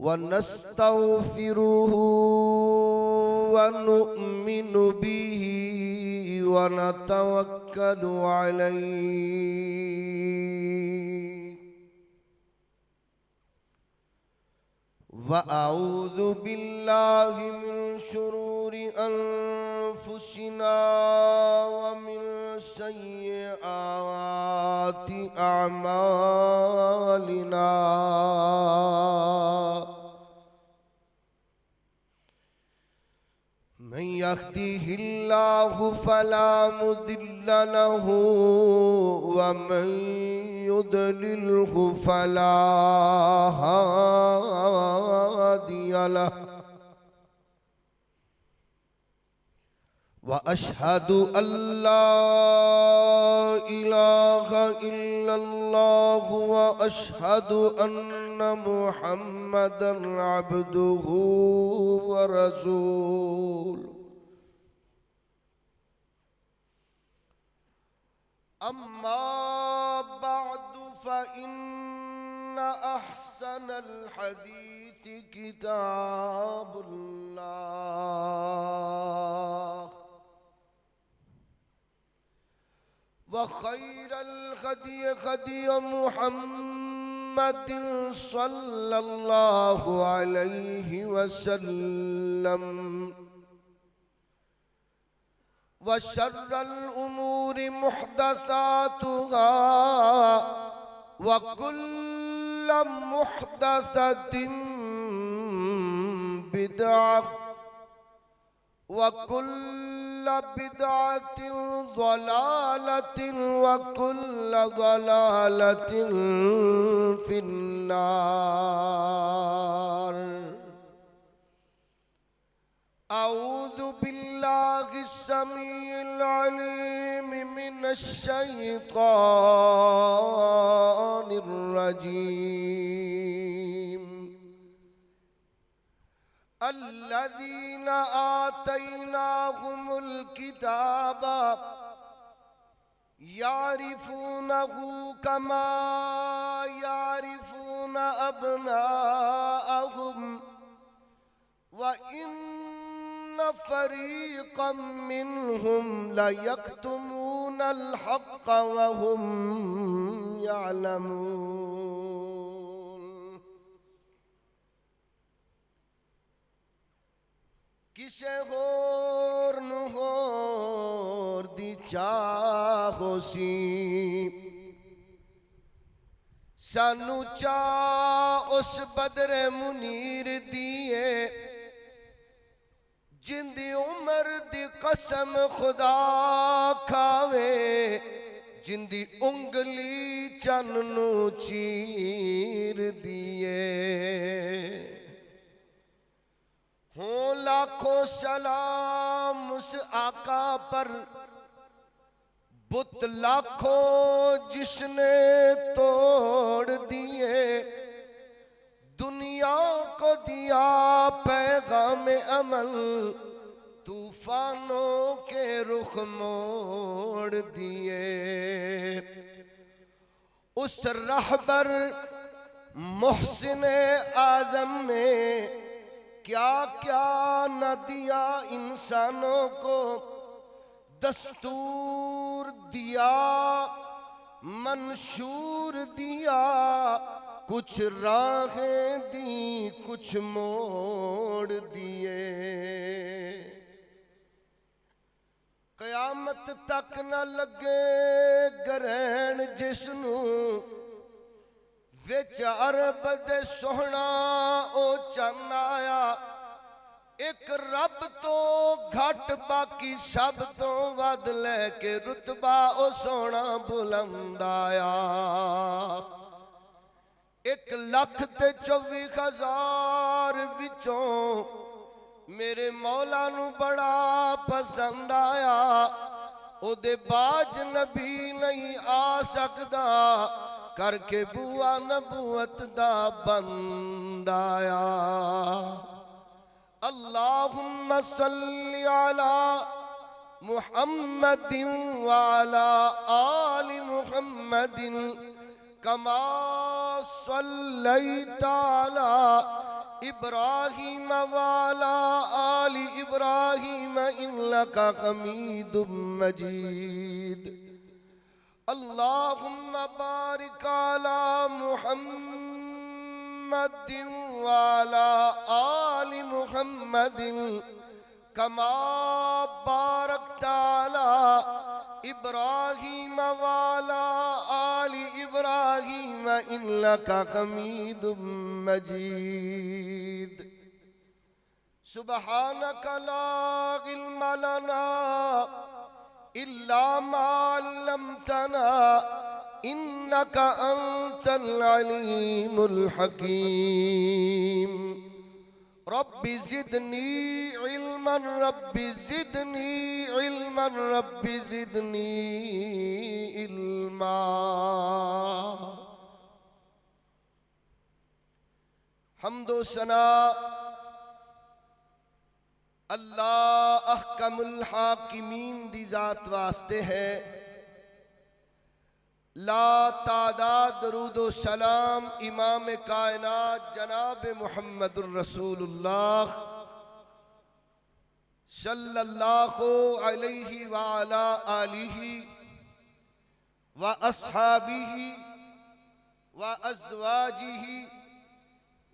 ونستغفره ونؤمن به ونتوكل عليه وأعوذ بالله من شرور أنفسنا ومن سيئات أعمالنا من يهده الله فلا مضل له ومن يضلله فلا هادي له وأشهد أن لا إله إلا الله وأشهد أن محمدًا عبده ورسوله أما بعد فإن أحسن الحديث كتاب الله وخير الهدي هدي محمد صلى الله عليه وسلم وشر الأمور محدثاتها وكل محدثة بدعة وكل بدعة ضلالة وكل ضلالة في النار أعوذ بالله السميع العليم من الشيطان الرجيم الذين آتيناهم الكتاب يعرفونه كما يعرفون أبناءهم وإن فريقا منهم ليكتمون الحق وهم يعلمون کسے ہور نو ہور دی چاہو سی سانو چاہ اس بدر منیر دیئے جن دی عمر دی قسم خدا کھاوے جن دی انگلی چننو چیر دیئے ہوں لاکھوں سلام اس آقا پر بت لاکھوں جس نے توڑ دیے دنیا کو دیا پیغام عمل طوفانوں کے رخ موڑ دیے اس رہبر محسن اعظم نے کیا کیا نہ دیا انسانوں کو دستور دیا منشور دیا کچھ راہیں دی کچھ موڑ دیے قیامت تک نہ لگے گرہن جسنوں وچ عرب دے سوہنا او چن آیا ایک رب تو گھٹ باقی سب تو ود لے کے رتبہ او سونا بلند آیا 1,24,000 وچوں میرے مولا نو بڑا پسند آیا او دے باج نبی نہیں آ سکدا کر کے بوا نبوت دا بند آیا اللہم صلی علی محمد وعلا آل محمد کما صلیت علی إبراهيم وعلى آل إبراهيم إنك حميد مجيد اللهم بارك على محمد وعلى آل محمد كما باركت على إبراهيم وعلى آل إبراهيم إنك حميد مجيد سبحانك لا علم لنا إلا ما علمتنا إنك أنت العليم الحكيم رب زدني علما رب زدني علما رب زدني علما حمد و ثنا اللہ احکم الحاکمین دی ذات واسطے ہے لا تعداد درود و سلام امام کائنات جناب محمد الرسول اللہ صلی اللہ علیہ وعلا آلہ واصحابہ وازواجہ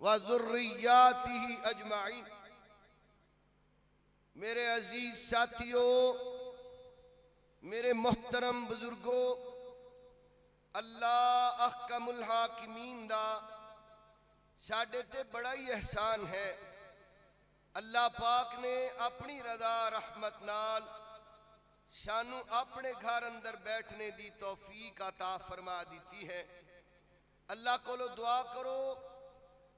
وذریاتہ اجمعین میرے عزیز ساتھیوں میرے محترم بزرگوں اللہ احکم الحاکمین دا ساڈے تے بڑا ہی احسان ہے اللہ پاک نے اپنی رضا رحمت نال سانو اپنے گھر اندر بیٹھنے دی توفیق عطا فرما دیتی ہے اللہ کولو دعا کرو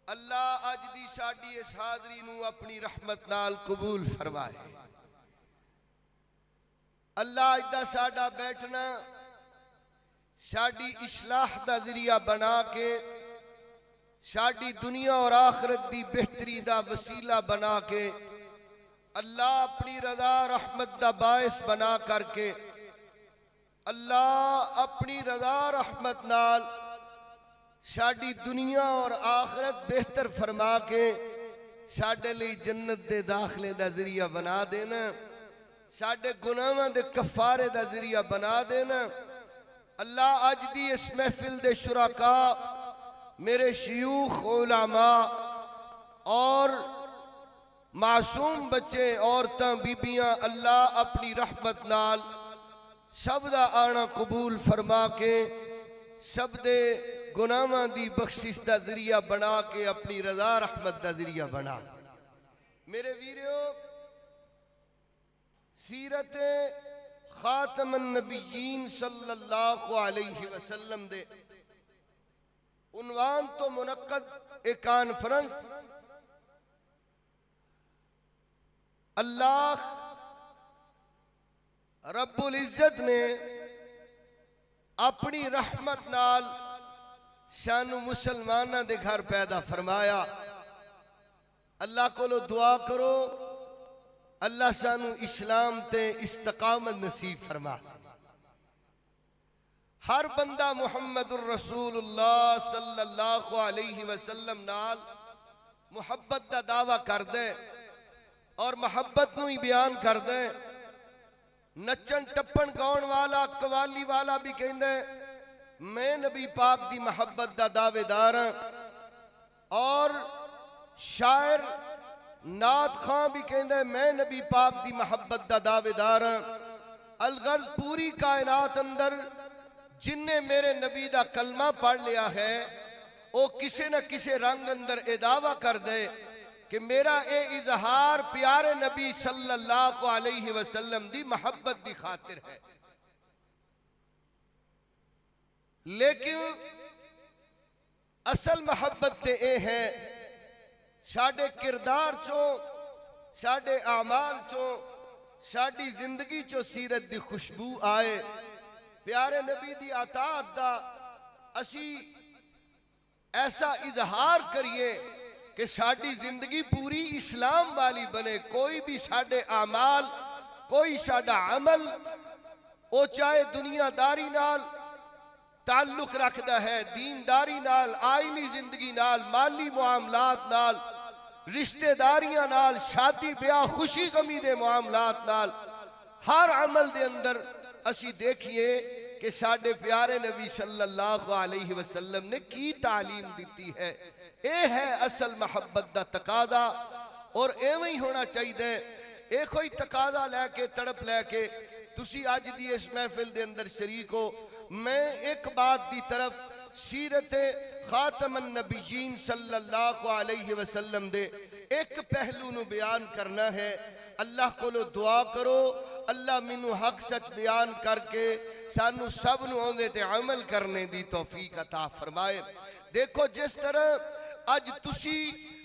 اللہ اج دی ساڈی اس حاضری نو اپنی رحمت نال قبول فرمائے اللہ اج دا ساڈا بیٹھنا ساڈی اصلاح دا ذریعہ بنا کے ساڈی دنیا اور آخرت دی بہتری دا وسیلہ بنا کے اللہ اپنی رضا رحمت دا باعث بنا کر کے اللہ اپنی رضا رحمت نال ساڈی دنیا اور آخرت بہتر فرما کے ساڈے لئی جنت دے داخلے دا ذریعہ بنا دینا ساڈے گناہاں دے کفارے دا ذریعہ بنا دینا اللہ اج دی اس محفل دے شرکاء میرے شیوخ علماء اور معصوم بچے عورتاں بیبیاں اللہ اپنی رحمت نال سب دا آنا قبول فرما کے سب دے گناہاں دی بخشش دا ذریعہ بنا کے اپنی رضا رحمت دا ذریعہ بنا میرے ویریو سیرت خاتم النبیین صلی اللہ علیہ وسلم دے عنوان تو منعقد ایک کانفرنس اللہ رب العزت نے اپنی رحمت نال شانو مسلمانہ دے گھر پیدا فرمایا اللہ کو لو دعا کرو اللہ شانو اسلام تے استقامت نصیب فرما ہر بندہ محمد الرسول اللہ صلی اللہ علیہ وسلم نال محبت دا دعویٰ کر دے اور محبت نو ہی بیان کر دے نچن ٹپن گاؤن والا قوالی والا بھی کہندے میں نبی پاک دی محبت دا دعوے دار ہاں اور شاعر نعت خان بھی کہندے میں نبی پاک دی محبت دا دعوے دار ہاں الغرض پوری کائنات اندر جن نے میرے نبی دا کلمہ پڑھ لیا ہے وہ کسے نہ کسے رنگ اندر دعویٰ کر دے کہ میرا اے اظہار پیارے نبی صلی اللہ علیہ وسلم دی محبت دی خاطر ہے لیکن اصل محبت تے اے ہے ساڈے کردار چوں ساڈے اعمال چوں ساڈی زندگی چوں سیرت دی خوشبو آئے پیارے نبی دی اطاعت دا اسی ایسا اظہار کریے کہ ساڈی زندگی پوری اسلام والی بنے کوئی بھی ساڈے اعمال کوئی ساڈا عمل او چاہے دنیا داری نال تعلق رکھدا ہے دینداری نال آئلی زندگی نال مالی معاملات نال رشتے داریاں نال، شادی بیاہ، خوشی غمی دے معاملات نال، ہر عمل دے اندر اسی دیکھیے کہ ساڈے پیارے نبی صلی اللہ علیہ وسلم نے کی تعلیم دیتی ہے۔ اے ہے اصل محبت دا تقاضا، اور ایویں ہی ہونا چاہیے۔ اے کوئی تقاضا لے کے تڑپ لے کے تسی اج دی اس محفل دے اندر شریک ہو۔ میں ایک بات دی طرف سیرت خاتم النبیین صلی اللہ علیہ وسلم دے ایک پہلو نو بیان کرنا ہے۔ اللہ کو لو دعا کرو، اللہ منو حق سچ بیان کر کے سانو سب نو آندے تے عمل کرنے دی توفیق عطا فرمائے۔ دیکھو جس طرح اج تسی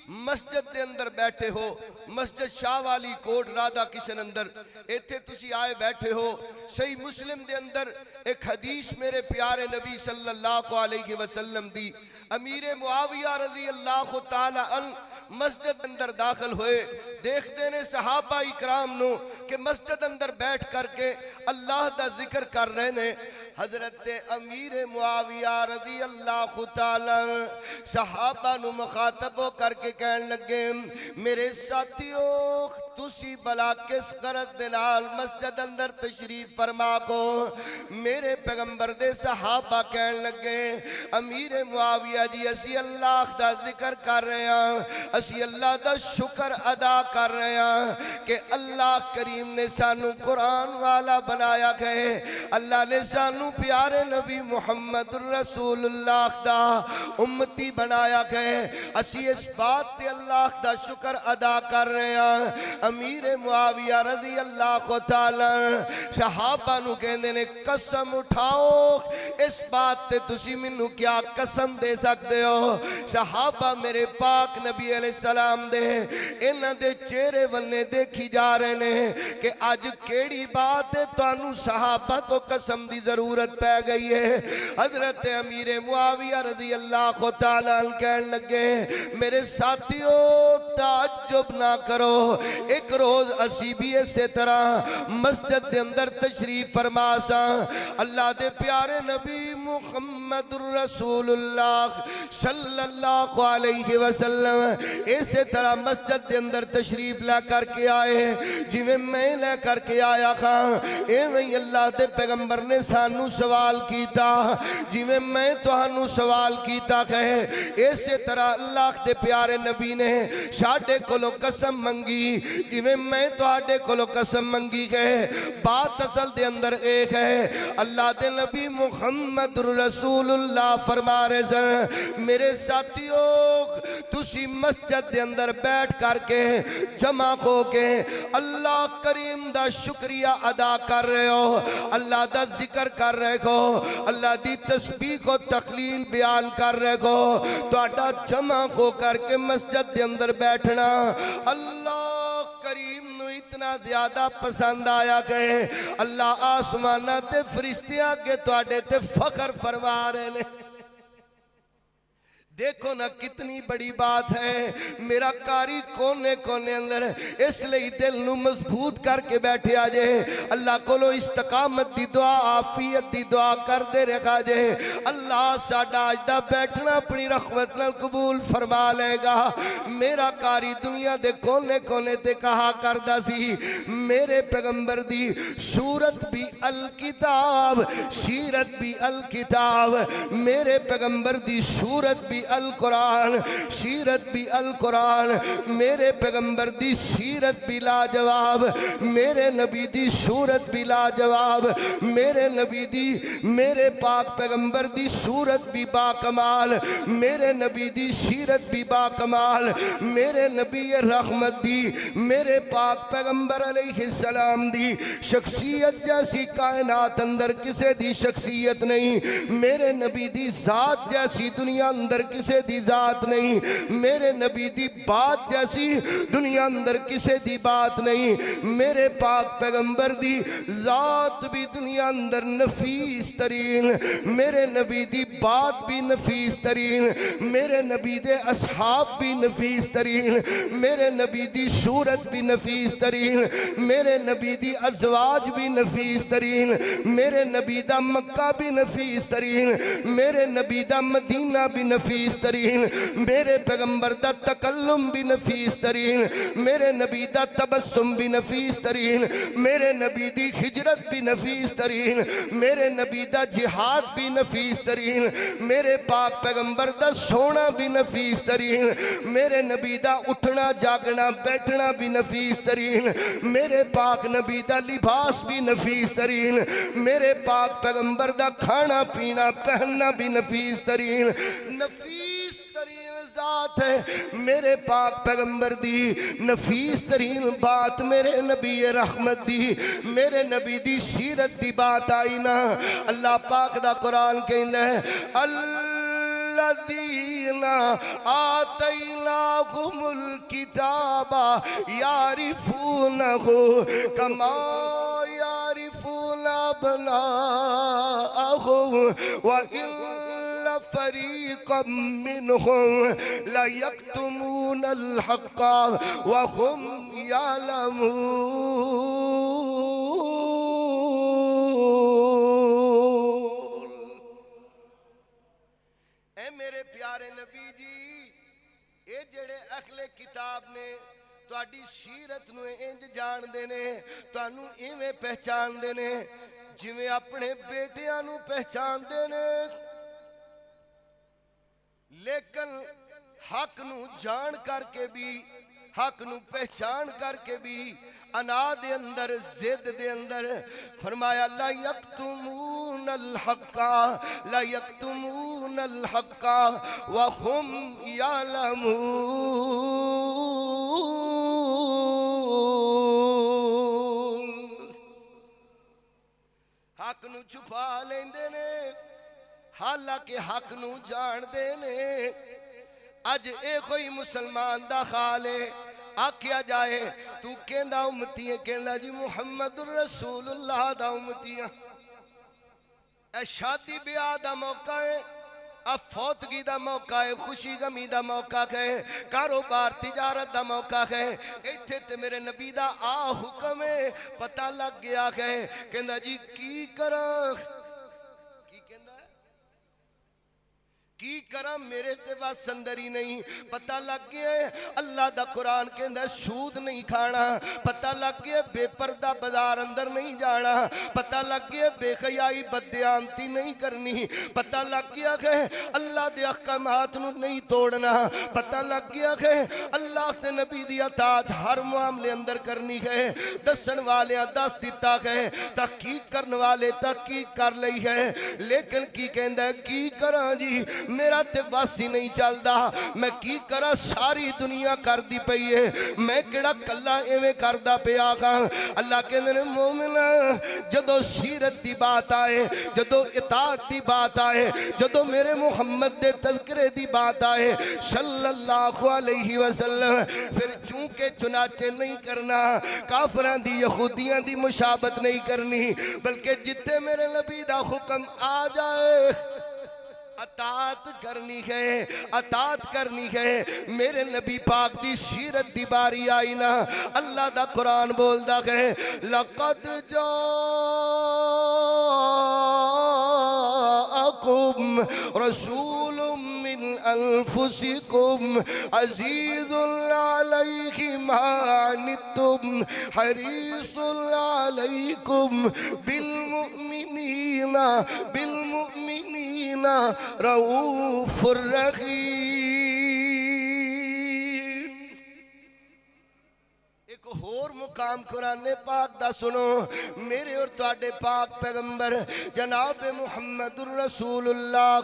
مسجد دے اندر بیٹھے ہو، مسجد شاہ والی کوٹ رادھا کشن اندر ایتھے تسی آئے بیٹھے ہو، صحیح مسلم دے اندر ایک حدیث میرے پیارے نبی صلی اللہ علیہ وسلم دی، امیر معاویہ رضی اللہ تعالی عنہ مسجد اندر داخل ہوئے، دیکھ دینے صحابہ اکرام نو کہ مسجد اندر بیٹھ کر کے اللہ دا ذکر کر رہے نے۔ حضرت امیر معاویہ رضی اللہ تعالی صحابہ نو مخاطب ہو کر کے کہن لگے، میرے ساتھیوں تسی بلا کس غرض دلال مسجد اندر تشریف فرما کو؟ میرے پیغمبر دے صحابہ کہن لگے، امیر معاویہ جی اسی اللہ دا ذکر کر رہے ہیں، اسی اللہ دا شکر ادا کر رہے ہیں کہ اللہ کریم نے سانو قرآن والا بنایا گئے، اللہ نے سانو پیارے نبی محمد رسول اللہ دا امتی بنایا گئے، اسی اس بات تے اللہ دا شکر ادا کر رہے ہیں۔ امیر معاویہ رضی اللہ تعالی صحابہ نو کہندے نے قسم اٹھاؤ اس بات تے تسی منو کیا قسم دے سکتے ہو؟ صحابہ میرے پاک نبی علیہ السلام دے انہاں دے چہرے ونے دیکھی جا رہے نے کہ آج کیڑی بات ہے تانوں صحابہ تو قسم دی ضرورت پہ گئی ہے۔ حضرت امیر معاویہ رضی اللہ تعالی عنہ کہنے لگے، میرے ساتھیوں تعجب نہ کرو، ایک روز اسی بھی اسی طرح مسجد دے اندر تشریف فرما سا، اللہ دے پیارے نبی محمد رسول اللہ صلی اللہ علیہ وسلم اسی طرح مسجد دے اندر تشریف لے کر کے آئے، جویں میں لے کر کے آیا تھا ایویں اللہ دے پیغمبر نے سانو سوال کیتا، جویں میں تہانوں سوال کیتا کہ اسی طرح اللہ دے پیارے نبی نے ساڈے کولوں قسم منگی، جویں میں تہاڈے کولوں قسم منگی کہ بات اصل دے اندر ایک ہے۔ اللہ دے نبی محمد رسول اللہ فرما رہے سن، میرے ساتھیوں تسی مسجد دے اندر بیٹھ کر کے جمع کو کے اللہ کریم دا شکریہ ادا کر رہے ہو، اللہ دا ذکر کر رہے ہو، اللہ دی تسبیح و تقلیل بیان کر رہے ہو، تو اڈا جمع کو کر کے مسجد دے اندر بیٹھنا اللہ کریم نو اتنا زیادہ پسند آیا کہ اللہ آسمانہ تے فرشتیاں کے تو اڈے تے فخر فرما رہے نے۔ دیکھو نا کتنی بڑی بات ہے، میرا کاری کونے کونے اندر اس لئے دل نو مضبوط کر کے بیٹھے آجے، اللہ کو لو استقامت دی دعا عافیت دی دعا کر دے رکھا جے، اللہ ساڈا اجدہ بیٹھنا اپنی رحمت نال قبول فرما لے گا۔ میرا کاری دنیا دے کونے کونے تے کہا کردہ سی، میرے پیغمبر دی سورت بھی الکتاب سیرت بھی الکتاب، میرے پیغمبر دی سورت بھی القرآن سیرت بھی القرآن، میرے پیغمبر دی سیرت بھی لاجواب، میرے نبی دی سورت بھی لاجواب، میرے نبی دی میرے پاک پیغمبر دی سورت بھی باکمال، میرے نبی دی سیرت بھی باکمال، میرے نبی رحمت دی میرے پاک پیغمبر علیہ السلام دی شخصیت جیسی کائنات اندر کسے دی شخصیت نہیں، میرے نبی دی ذات جیسی دنیا اندر کسے دی ذات نہیں، میرے نبی دی بات جیسی دنیا اندر کسے دی بات نہیں، میرے پاک پیغمبر دی ذات بھی دنیا اندر نفیس ترین، میرے نبی دی بات بھی نفیس ترین، میرے نبی دے اصحاب بھی نفیس نفیس ترین، میرے نبی دی صورت بھی نفیس ترین، میرے نبی دی ازواج بھی نفیس ترین، میرے نبی دا مکہ بھی نفیس ترین، میرے نبی دا مدینہ بھی نفیس ترین، میرے پیغمبر دا تکلم بھی نفیس ترین، میرے نبی دا تبسم بھی نفیس ترین، میرے نبی دی ہجرت بھی نفیس ترین، میرے نبی دا جہاد بھی نفیس ترین، میرے پاک پیغمبر دا سونا بھی نفیس ترین، میرے نبی دا اٹھنا جاگنا بیٹھنا بھی نفیس ترین، میرے پاک نبی دا لباس بھی نفیس ترین، میرے پاک پیغمبر دا کھانا پینا پہننا بھی نفیس ترین، نفیس ترین ذات ہے میرے پاک پیغمبر دی، نفیس ترین بات میرے نبی رحمت دی، میرے نبی دی سیرت دی بات آئی نا، اللہ پاک دا قرآن کہنا ہے الذین آتیناہم الکتاب یعرفونہ کما یعرفون ابناءہم وَإِنَّ فَرِيقًا مِّنْهُمْ لَيَكْتُمُونَ الْحَقَّ وَهُمْ يَعْلَمُونَ۔ اے میرے پیارے نبی جی، اے جڑے اہل کتاب نے تواڈی سیرت نو انج جان دے نے، تانوں ایویں پہچان دے نے جویں اپنے بیٹیاں نو پہچان دے نے، لیکن حق نو جان کر کے بھی، حق نو پہچان کر کے بھی انا دے اندر زد دے اندر فرمایا لا یکتمون الحق، لا یکتمون الحق وهم یعلمون، حق نو چھپا لیندے نے حالانکہ حق نو جان دے نے۔ اج اے کوئی مسلمان دا خال ہے، آکھیا جائے تو کہندا امتی ہے، کہندا جی محمد الرسول اللہ دا امتی ہے، اے شادی بیاہ دا موقع ہے، اب فوتگی دا موقع ہے، خوشی غمی دا موقع ہے، کاروبار تجارت دا موقع ہے، ایتھے تے میرے نبی دا حکم ہے، پتہ لگ گیا ہے، کہندا جی کی کراں، کی کہندا ہے کی کرم میرے تے بس اندر ہی نہیں، پتہ لگ گیا ہے اللہ دا قرآن کے اندر سود نہیں کھانا، پتہ لگ گیا بے پردہ بازار اندر نہیں جانا، پتہ لگ گیا بے خیائی بددیانتی نہیں کرنی، پتہ لگ گیا کہ اللہ دے احکامات نو نہیں توڑنا، پتہ لگ گیا کہ اللہ دے نبی دی اطاعت ہر معاملے اندر کرنی ہے، دسن والے دس دیتا ہے، تحقیق کرنے والے تحقیق کر لئی ہے، لیکن کی کہندہ ہے کی کراں جی میرا تے بس ہی نہیں چلدا، میں کی کرا ساری دنیا کر دی پئی ہے، میں کیڑا کلا ایویں کردا پیا گا۔ اللہ کہندے نے مومنا جدو سیرت دی بات آئے، جدو اطاعت دی بات آئے، جدو میرے محمد دے تذکرے دی بات آئے صلی اللہ علیہ وسلم، پھر چونکہ چنانچہ نہیں کرنا، کافران دی یہودیاں دی مشابت نہیں کرنی، بلکہ جتے میرے نبی دا حکم آ جائے اطاعت کرنی ہے، اطاعت کرنی ہے۔ میرے نبی پاک دی سیرت دی باری آئی نا، اللہ دا قرآن بولدا ہے لَقَدْ جَاءَكُمْ رَسُولٌ مِّنْ أَنفُسِكُمْ عَزِيزٌ عَلَيْهِ مَا عَنِتُّمْ حَرِيصٌ عَلَيْكُمْ بِالْمُؤْمِنِينَ رؤوف الرحیم۔ ایک اور مقام قرآن پاک دا سنو، میرے اور تواڈے پاک پیغمبر جناب محمد الرسول اللہ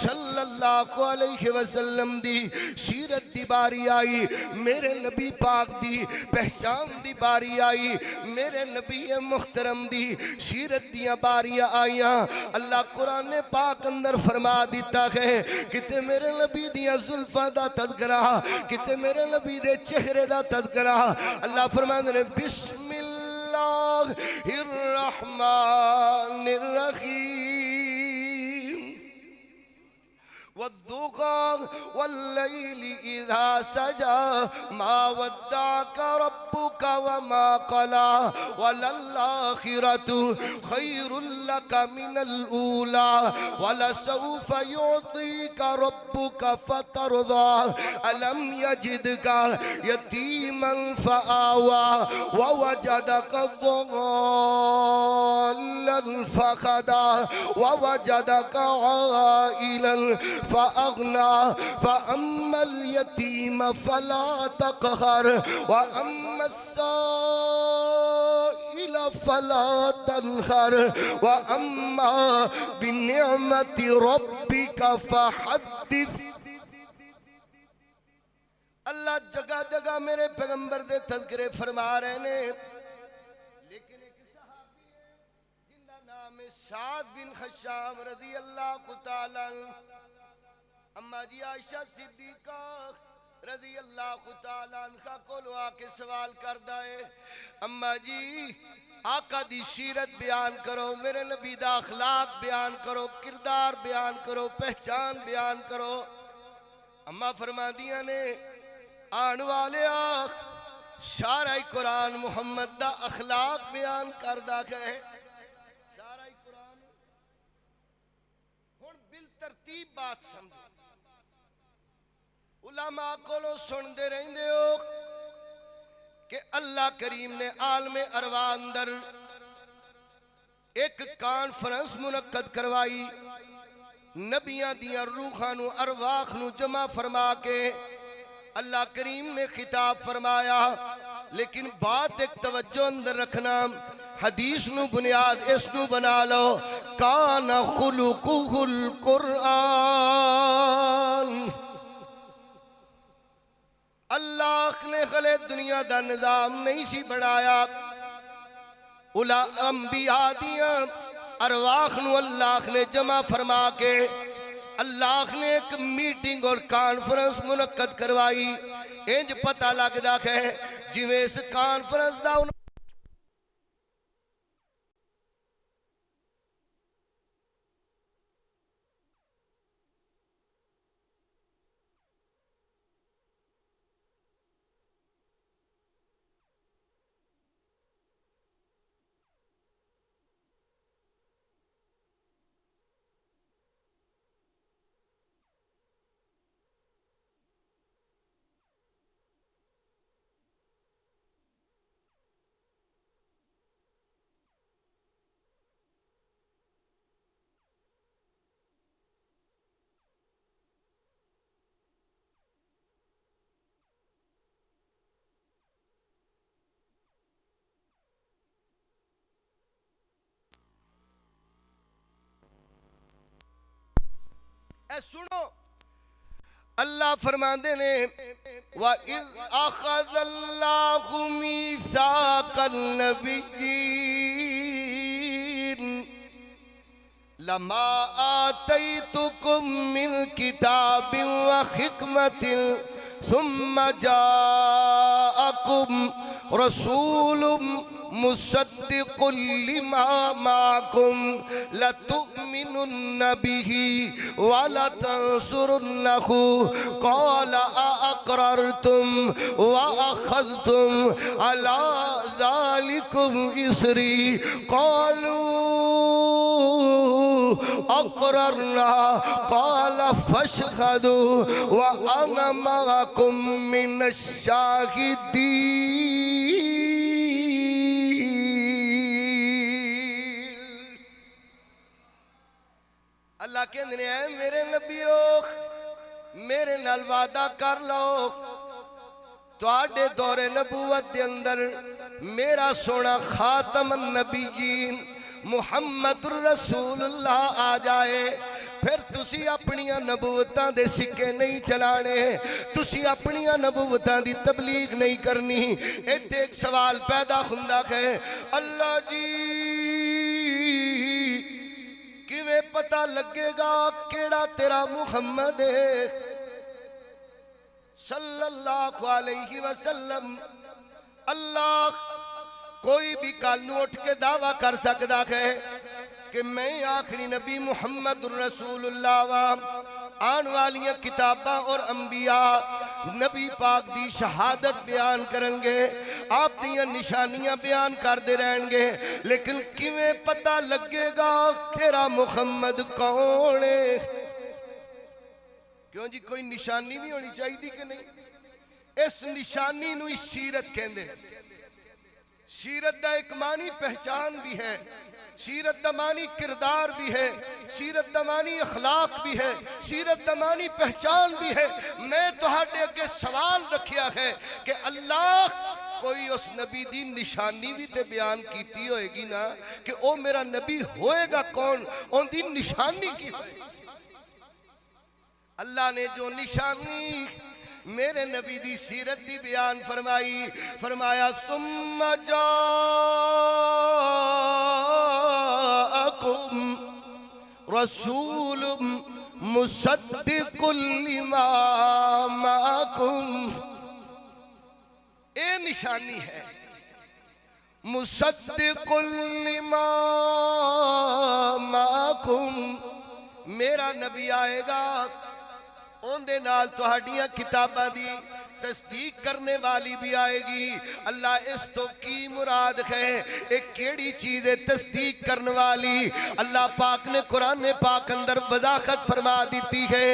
صلی اللہ علیہ وسلم دی سیرت دی باری آئی، میرے نبی پاک دی پہچان دی باری آئی، میرے نبی محترم دی سیرت دیاں باریاں آئیاں، اللہ قرآن پاک اندر فرما دیتا ہے کتے میرے نبی دیاں زلفاں دا تذکرہ، کتے میرے نبی دے چہرے دا تذکرہ، اللہ فرما دے بسم اللہ الرحمن الرحیم والضحى والليل إذا سجى ما ودعك ربك وما قلى وللآخرة خير لك من الأولى ولسوف يعطيك ربك فترضى ألم يجدك يتيما فآوى ووجدك ضالا فهدى ووجدك عائلا فأغنى فأما اليتيم فلا تقهر وأما السائل فلا تنهر وأما بنعمة ربك فحدث. اللہ جگہ جگہ میرے پیغمبر دے تذکرے فرما رہے نے، لیکن ایک صحابی ہے جن کا نام ہے سعد بن خشام رضی اللہ تعالی عنہ. اما جی عائشہ صدیقہ رضی اللہ تعالی عنہ کو آ کے سوال کردا ہے، اما جی آقا دی سیرت بیان کرو، میرے نبی دا اخلاق بیان کرو، کردار بیان کرو، پہچان بیان کرو. اما فرماندیاں نے آن والے آخ سارا قرآن محمد دا اخلاق بیان کردا ہے. سارا قرآن ہن بالترتیب بات سمجھو. علماء کو سن دے رہندے ہو کہ اللہ کریم نے عالم ارواح اندر ایک کانفرنس منعقد کروائی، نبیاں دیاں روحاں نو ارواح نو جمع فرما کے اللہ کریم نے خطاب فرمایا. لیکن بات ایک توجہ اندر رکھنا، حدیث نو بنیاد اس نو بنا لو، کان خلقہ القرآن. اللہ نے خلے دنیا دا نظام نہیں سی بنایا، انبیاء دیاں ارواح نو اللہ نے جمع فرما کے اللہ نے ایک میٹنگ اور کانفرنس منعقد کروائی. انج پتہ لگدا ہے جویں اس کانفرنس دا اے سنو، اللہ فرماندے نے وَإِذْ أَخَذَ اللَّهُ مِيثَاقَ النَّبِيِّينَ لَمَا آتَيْتُكُم مِّن كِتَابٍ وَحِكْمَةٍ ثُمَّ جَاءَكُمْ رَسُولٌ مصدق لما معكم لتؤمنن به ولتنصرنه قال أأقررتم وأخذتم على ذلكم إصري قالوا أقررنا قال فاشهدوا وأنا معكم من الشاهدين. اللہ کہندے نے اے میرے نبیو میرے نال وعدہ کر لو، تواڈے دور نبوت دے اندر میرا سونا خاتم النبیین محمد رسول اللہ آ جائے، پھر تسی اپنیاں نبوتاں دے سکے نہیں چلانے، تسی اپنیاں نبوتاں دی تبلیغ نہیں کرنی. ایتھے ایک سوال پیدا ہوندا ہے، اللہ جی کیویں پتہ لگے گا کیڑا تیرا محمد ہے صلی اللہ علیہ وسلم؟ اللہ کوئی بھی کل نو اٹھ کے دعویٰ کر سکتا ہے کہ میں آخری نبی محمد رسول اللہ آن والیاں کتاباں اور انبیاء نبی پاک دی شہادت بیان کرن گے، آپ دیاں نشانیاں بیان کر دے رہن گے، لیکن کیویں پتہ لگے گا تیرا محمد کون ہے؟ کیوں جی کوئی نشانی بھی ہونی چاہیے دی کہ نہیں؟ اس نشانی نو اس سیرت کہندے۔ سیرت دا ایک معنی پہچان بھی ہے، سیرت دا معنی کردار بھی ہے، سیرت دا معنی اخلاق بھی ہے، سیرت دا معنی پہچان بھی ہے۔ میں تہاڈے اگے سوال رکھیا ہے کہ اللہ کوئی اس نبی دی نشانی بھی تے بیان کیتی ہوئے گی نا کہ او میرا نبی ہوئے گا کون، ان دی نشانی کی ہوئے گی۔ اللہ نے جو نشانی میرے نبی دی سیرت دی بیان فرمائی، فرمایا ثم جاءکم رسول مصدق لما معکم، اے نشانی ہے، مصدق لما معکم، میرا نبی آئے گا، ان دے نال تہاڈیاں کتاباں دی تصدیق کرنے والی بھی آئے گی۔ اللہ اس تو کی مراد ہے، ایک کیڑی چیز ہے تصدیق کرنے والی؟ اللہ پاک نے قرآن پاک اندر وضاحت فرما دیتی ہے۔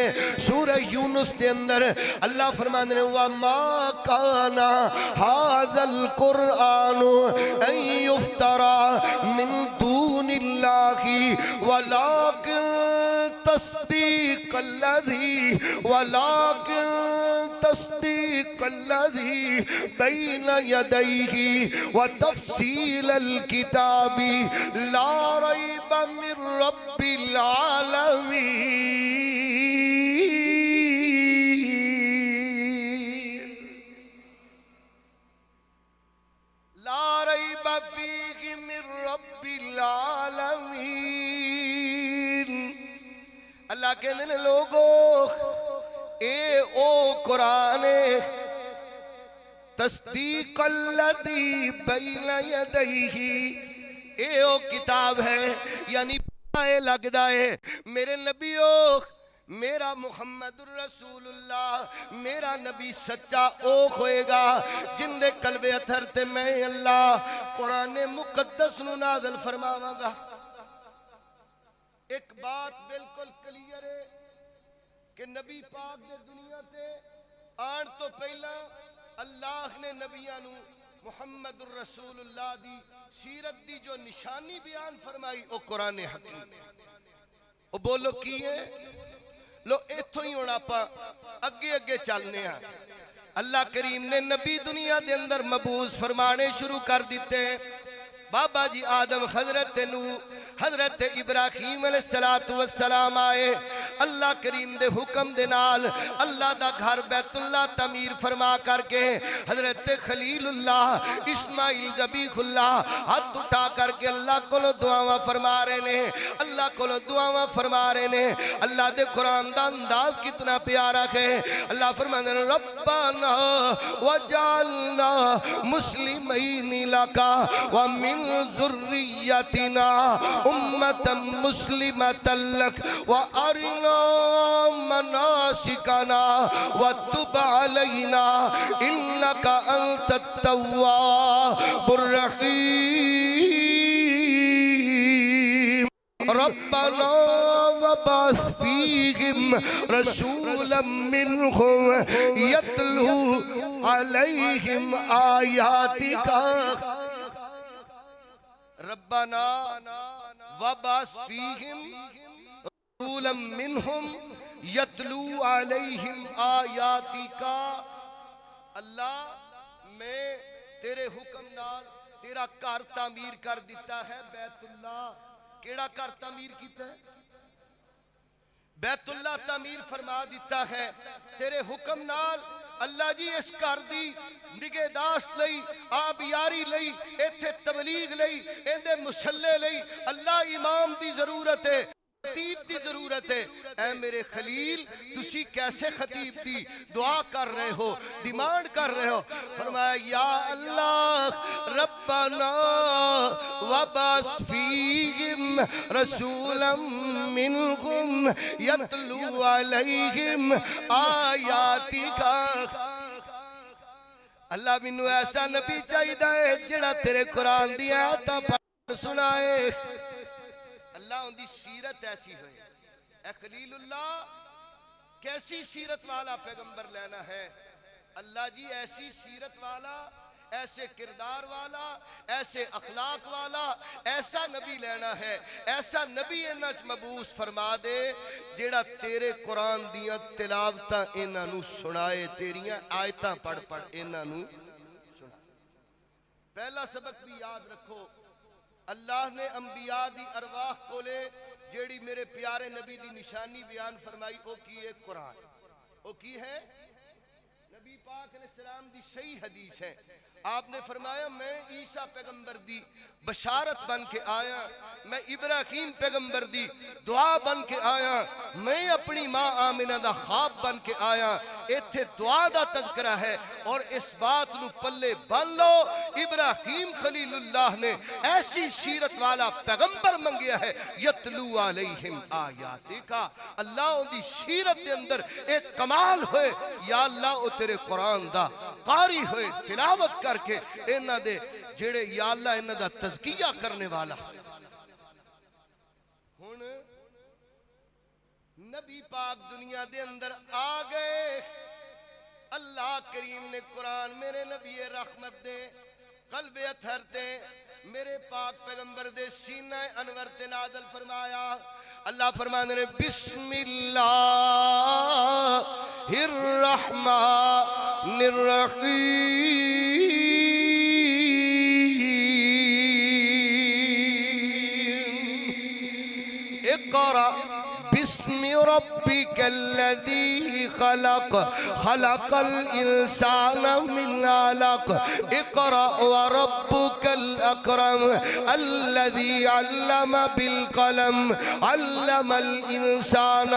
سورہ یونس دے اندر اللہ فرمانے وَمَا كَانَ هَذَا الْقُرْآنُ أَن يُفْتَرَى مِن دُونِ اللَّهِ وَلَكِن تصدیق الذی بین یدیہ وتفصیل الکتاب لا ریب من رب العالمین، لا ریب فیہ من رب العالمین۔ اللہ کہنے نے لوگو اے او قرآن تصدیق الذی بین یدیہ، اے او کتاب ہے، یعنی پائے لگ دائے میرے نبیو، میرا محمد الرسول اللہ، میرا نبی سچا او ہوئے گا جن دے قلب اتھر تے میں اللہ قرآن مقدس نو نازل فرماواں گا۔ ایک بات بالکل کلیئر ہے کہ نبی پاک دے دنیا تے آن تو پہلا اللہ نے نبیاں نو محمد الرسول اللہ دی سیرت دی جو نشانی بیان فرمائی او قرآن حکیم، او بولو کی ہے؟ لو ایتھو ہی ہونا پا اگے اگے چلنے ہیں۔ اللہ کریم نے نبی دنیا دے اندر مبعوث فرمانے شروع کر دیتے ہیں۔ بابا جی آدم، حضرت نوح، حضرت ابراہیم علیہ السلام آئے، اللہ کریم دے حکم دے نال اللہ دا گھر بیت اللہ تعمیر فرما کر کے حضرت خلیل اللہ اسماعیل ذبیح اللہ ہاتھ اٹھا کر کے اللہ کو دعاواں فرما رہے نے، اللہ کو دعاواں فرما رہے نے۔ اللہ دے قرآن دا انداز کتنا پیارا ہے۔ اللہ فرمانے ربنا وجعلنا مسلمین لکا ومن ذریتنا امتا مسلمتا لک وارنا مناسکنا وتب علینا انکا انت التواب الرحیم۔ ربنا وبعث فیہم رسولا منہم یتلو علیہم آیاتکا، ربنا وبعث فیہم رسولا منہم یتلو علیہم آیاتکا۔ اللہ میں تیرے حکم نال تیرا گھر تعمیر کر دیتا ہے بیت اللہ۔ کیڑا گھر تعمیر کیتا ہے؟ بیت اللہ تعمیر فرما دیتا ہے تیرے حکم نال۔ اللہ جی اس گھر دی نگہداشت لئی، آبیاری لئی، ایتھے تبلیغ لئی، ایندے مسلے لئی اللہ امام دی ضرورت ہے، خطیب دی ضرورت ہے۔ اے میرے خلیل تسی کیسے خطیب دی دعا کر رہے ہو، ڈیمانڈ کر رہے ہو؟ فرمایا یا اللہ ربنا وبعث فیہم رسولا منهم يتلو عليهم آياتك. اللہ مینوں ایسا نبی چاہیے جڑا تیرے قرآن دی آیتاں پڑھ سنائے. اللہ ان دی سیرت ایسی ہوئے. اے خلیل اللہ کیسی سیرت والا پیغمبر لینا ہے. اللہ جی ایسی سیرت والا، ایسے کردار والا، ایسے اخلاق والا ایسا نبی لینا ہے. ایسا نبی انہاں چ مبعوث فرما دے جیڑا تیرے قرآن دیاں تلاوتاں انہاں نو سنائے، تیریاں آیتاں پڑھ پڑھ انہاں نو سنائے. پہلا سبق بھی یاد رکھو، اللہ نے انبیاء دی ارواح کولے جیڑی میرے پیارے نبی دی نشانی بیان فرمائی او کی ہے قرآن. او کی ہے نبی پاک علیہ السلام دی صحیح حدیث ہے. آپ نے فرمایا میں عیسیٰ پیغمبر دی بشارت بن کے آیا، میں ابراہیم پیغمبر دی دعا بن کے آیا، میں اپنی ماں آمنہ دا خواب بن کے آیا. ایتھے دعا دا تذکرہ ہے اور اس بات نو پلے بن لو ابراہیم خلیل اللہ نے ایسی سیرت والا پیغمبر منگیا ہے. یتلو علیہم آیاتکا، اللہ ان دی سیرت دے اندر ایک کمال ہوئے. یا اللہ او تیرے قرآن دا قاری ہوئے، تلاوت کر کے انہاں دے جڑے یا اللہ انہاں دا تزکیہ کرنے والا. ہن نبی پاک دنیا دے اندر آ گئے. اللہ کریم نے قرآن میرے نبی رحمت دے قلب اطہر تے میرے پاک پیغمبر دے سینہ انور تے نازل فرمایا. اللہ فرمانے نے بسم اللہ الرحمن الرحیم اقرأ بسم ربك الذي خلق خلق الإنسان من علق اقرأ وربك الأكرم الذي علم بالقلم علم الإنسان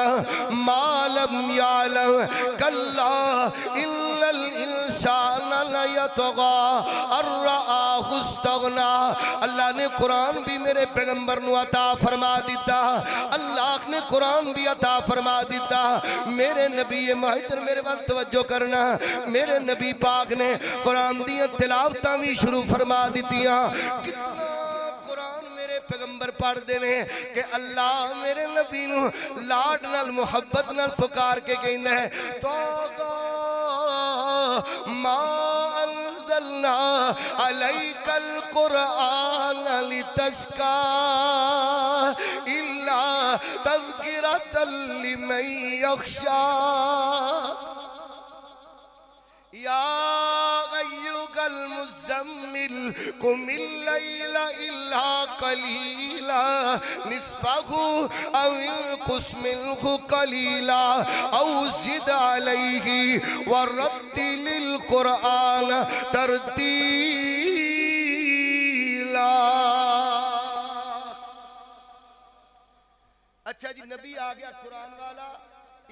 ما لم يعلم كلا إن الإنسان ليطغى أن رآه استغنى. اللہ نے قرآن بھی میرے پیغمبر نو عطا فرما دیتا، اللہ نے قرآن بھی عطا فرما دیتا. میرے نبی مہتر میرے وقت توجہ کرنا، میرے نبی پاک نے قرآن دیا تلاوتاں بھی شروع فرما دیتیاں. کتنا قرآن میرے پیغمبر پڑھ دینے کہ اللہ میرے نبی نو لاڈ نال محبت نال پکار کے کہنا ہے توغا ما انزلنا علیک القرآن لتشقى الا تذکرۃ لمن یخشی. یا ایھا المزمل قم اللیل الا قلیلا نصفہ او انقص منہ قلیلا او زد علیہ ورتل القرآن ترتیلا. اچھا جی نبی آ گیا قرآن والا.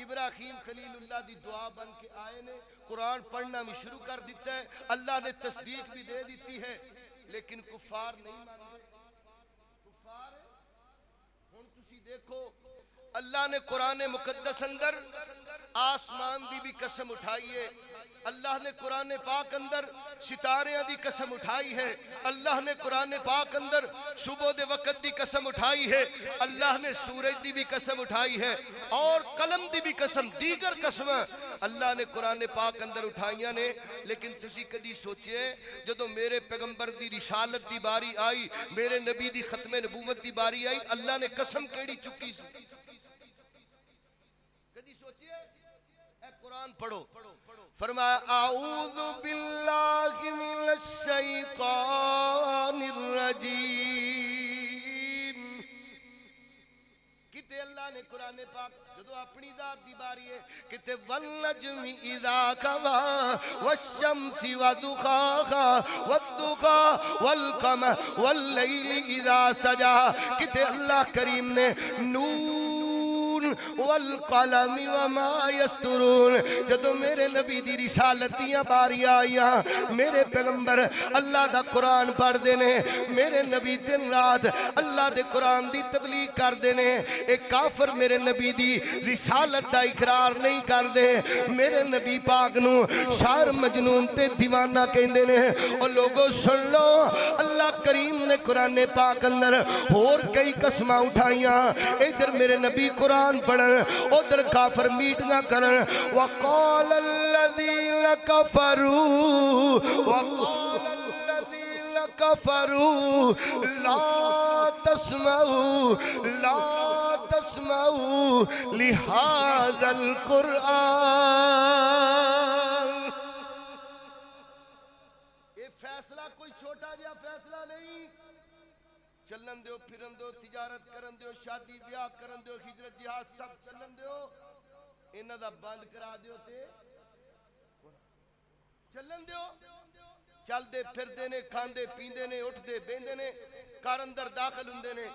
ابراہیم خلیل اللہ دی دعا بن کے آئے نے قرآن پڑھنا بھی شروع کر دیتا ہے. اللہ نے تصدیق بھی دے دیتی ہے لیکن کفار نہیں مانتے. کفار ہن تسی دیکھو اللہ نے قرآن مقدس اندر آسمان دی بھی قسم اٹھائی ہے. اللہ نے قرآن پاک اندر ستاریاں دی قسم اٹھائی ہے. اللہ نے قرآن پاک اندر صبح دے وقت دی قسم اٹھائی ہے. اللہ نے سورج دی بھی قسم اٹھائی ہے اور قلم دی بھی قسم، دیگر قسم اللہ نے قرآن پاک اندر اٹھائیاں نے. لیکن تسی کدی سوچئے جدو میرے پیغمبر دی رسالت دی باری آئی، میرے نبی دی ختم نبوت دی باری آئی، اللہ نے قسم کیڑی چکی سی؟ کدی سوچئے؟ اے قرآن پڑھو. فرمایا اعوذ باللہ من الشیطان الرجیم. کتے اللہ نے قرآن پاک جدو اپنی ذات دی باری ہے کتے والنجم اذا کوا والشمس وضحاہا والضحا والقمر واللیل اذا سجا. کتے اللہ کریم نے نون والقلم وما یسطرون. جدو میرے نبی دی رسالت دیاں باریاں آئیاں میرے پیغمبر اللہ دا قرآن پڑھ دینے. میرے نبی دن رات اللہ دے قرآن دی تبلیغ کر دینے. ایک کافر میرے نبی دی رسالت دا اقرار نہیں کر دے. میرے نبی پاک نو شاعر مجنون تے دیوانہ کہندے نے. اور لوگوں سن لو اللہ کریم نے قرآن پاک اندر اور کئی قسمہ اٹھائیاں. ادھر میرے نبی قرآن پڑھن ادھر کافر میٹنگاں کرن. وقال الذین کفروا وقال الذین کفروا لا تسمعوا لہذا القرآن. یہ فیصلہ کوئی چھوٹا جا فیصلہ نہیں. چلن دیو پھرن دیو تجارت کرن دیو شادی بیاہ کرن دیو ہجرت جہاد سب چلن دیو. انہاں دا بند کرا دیو تے چلن دیو. چل دے پھر دے نے کھاندے پیندے نے اٹھ دے بیندے نے کار اندر داخل ہوندے نے.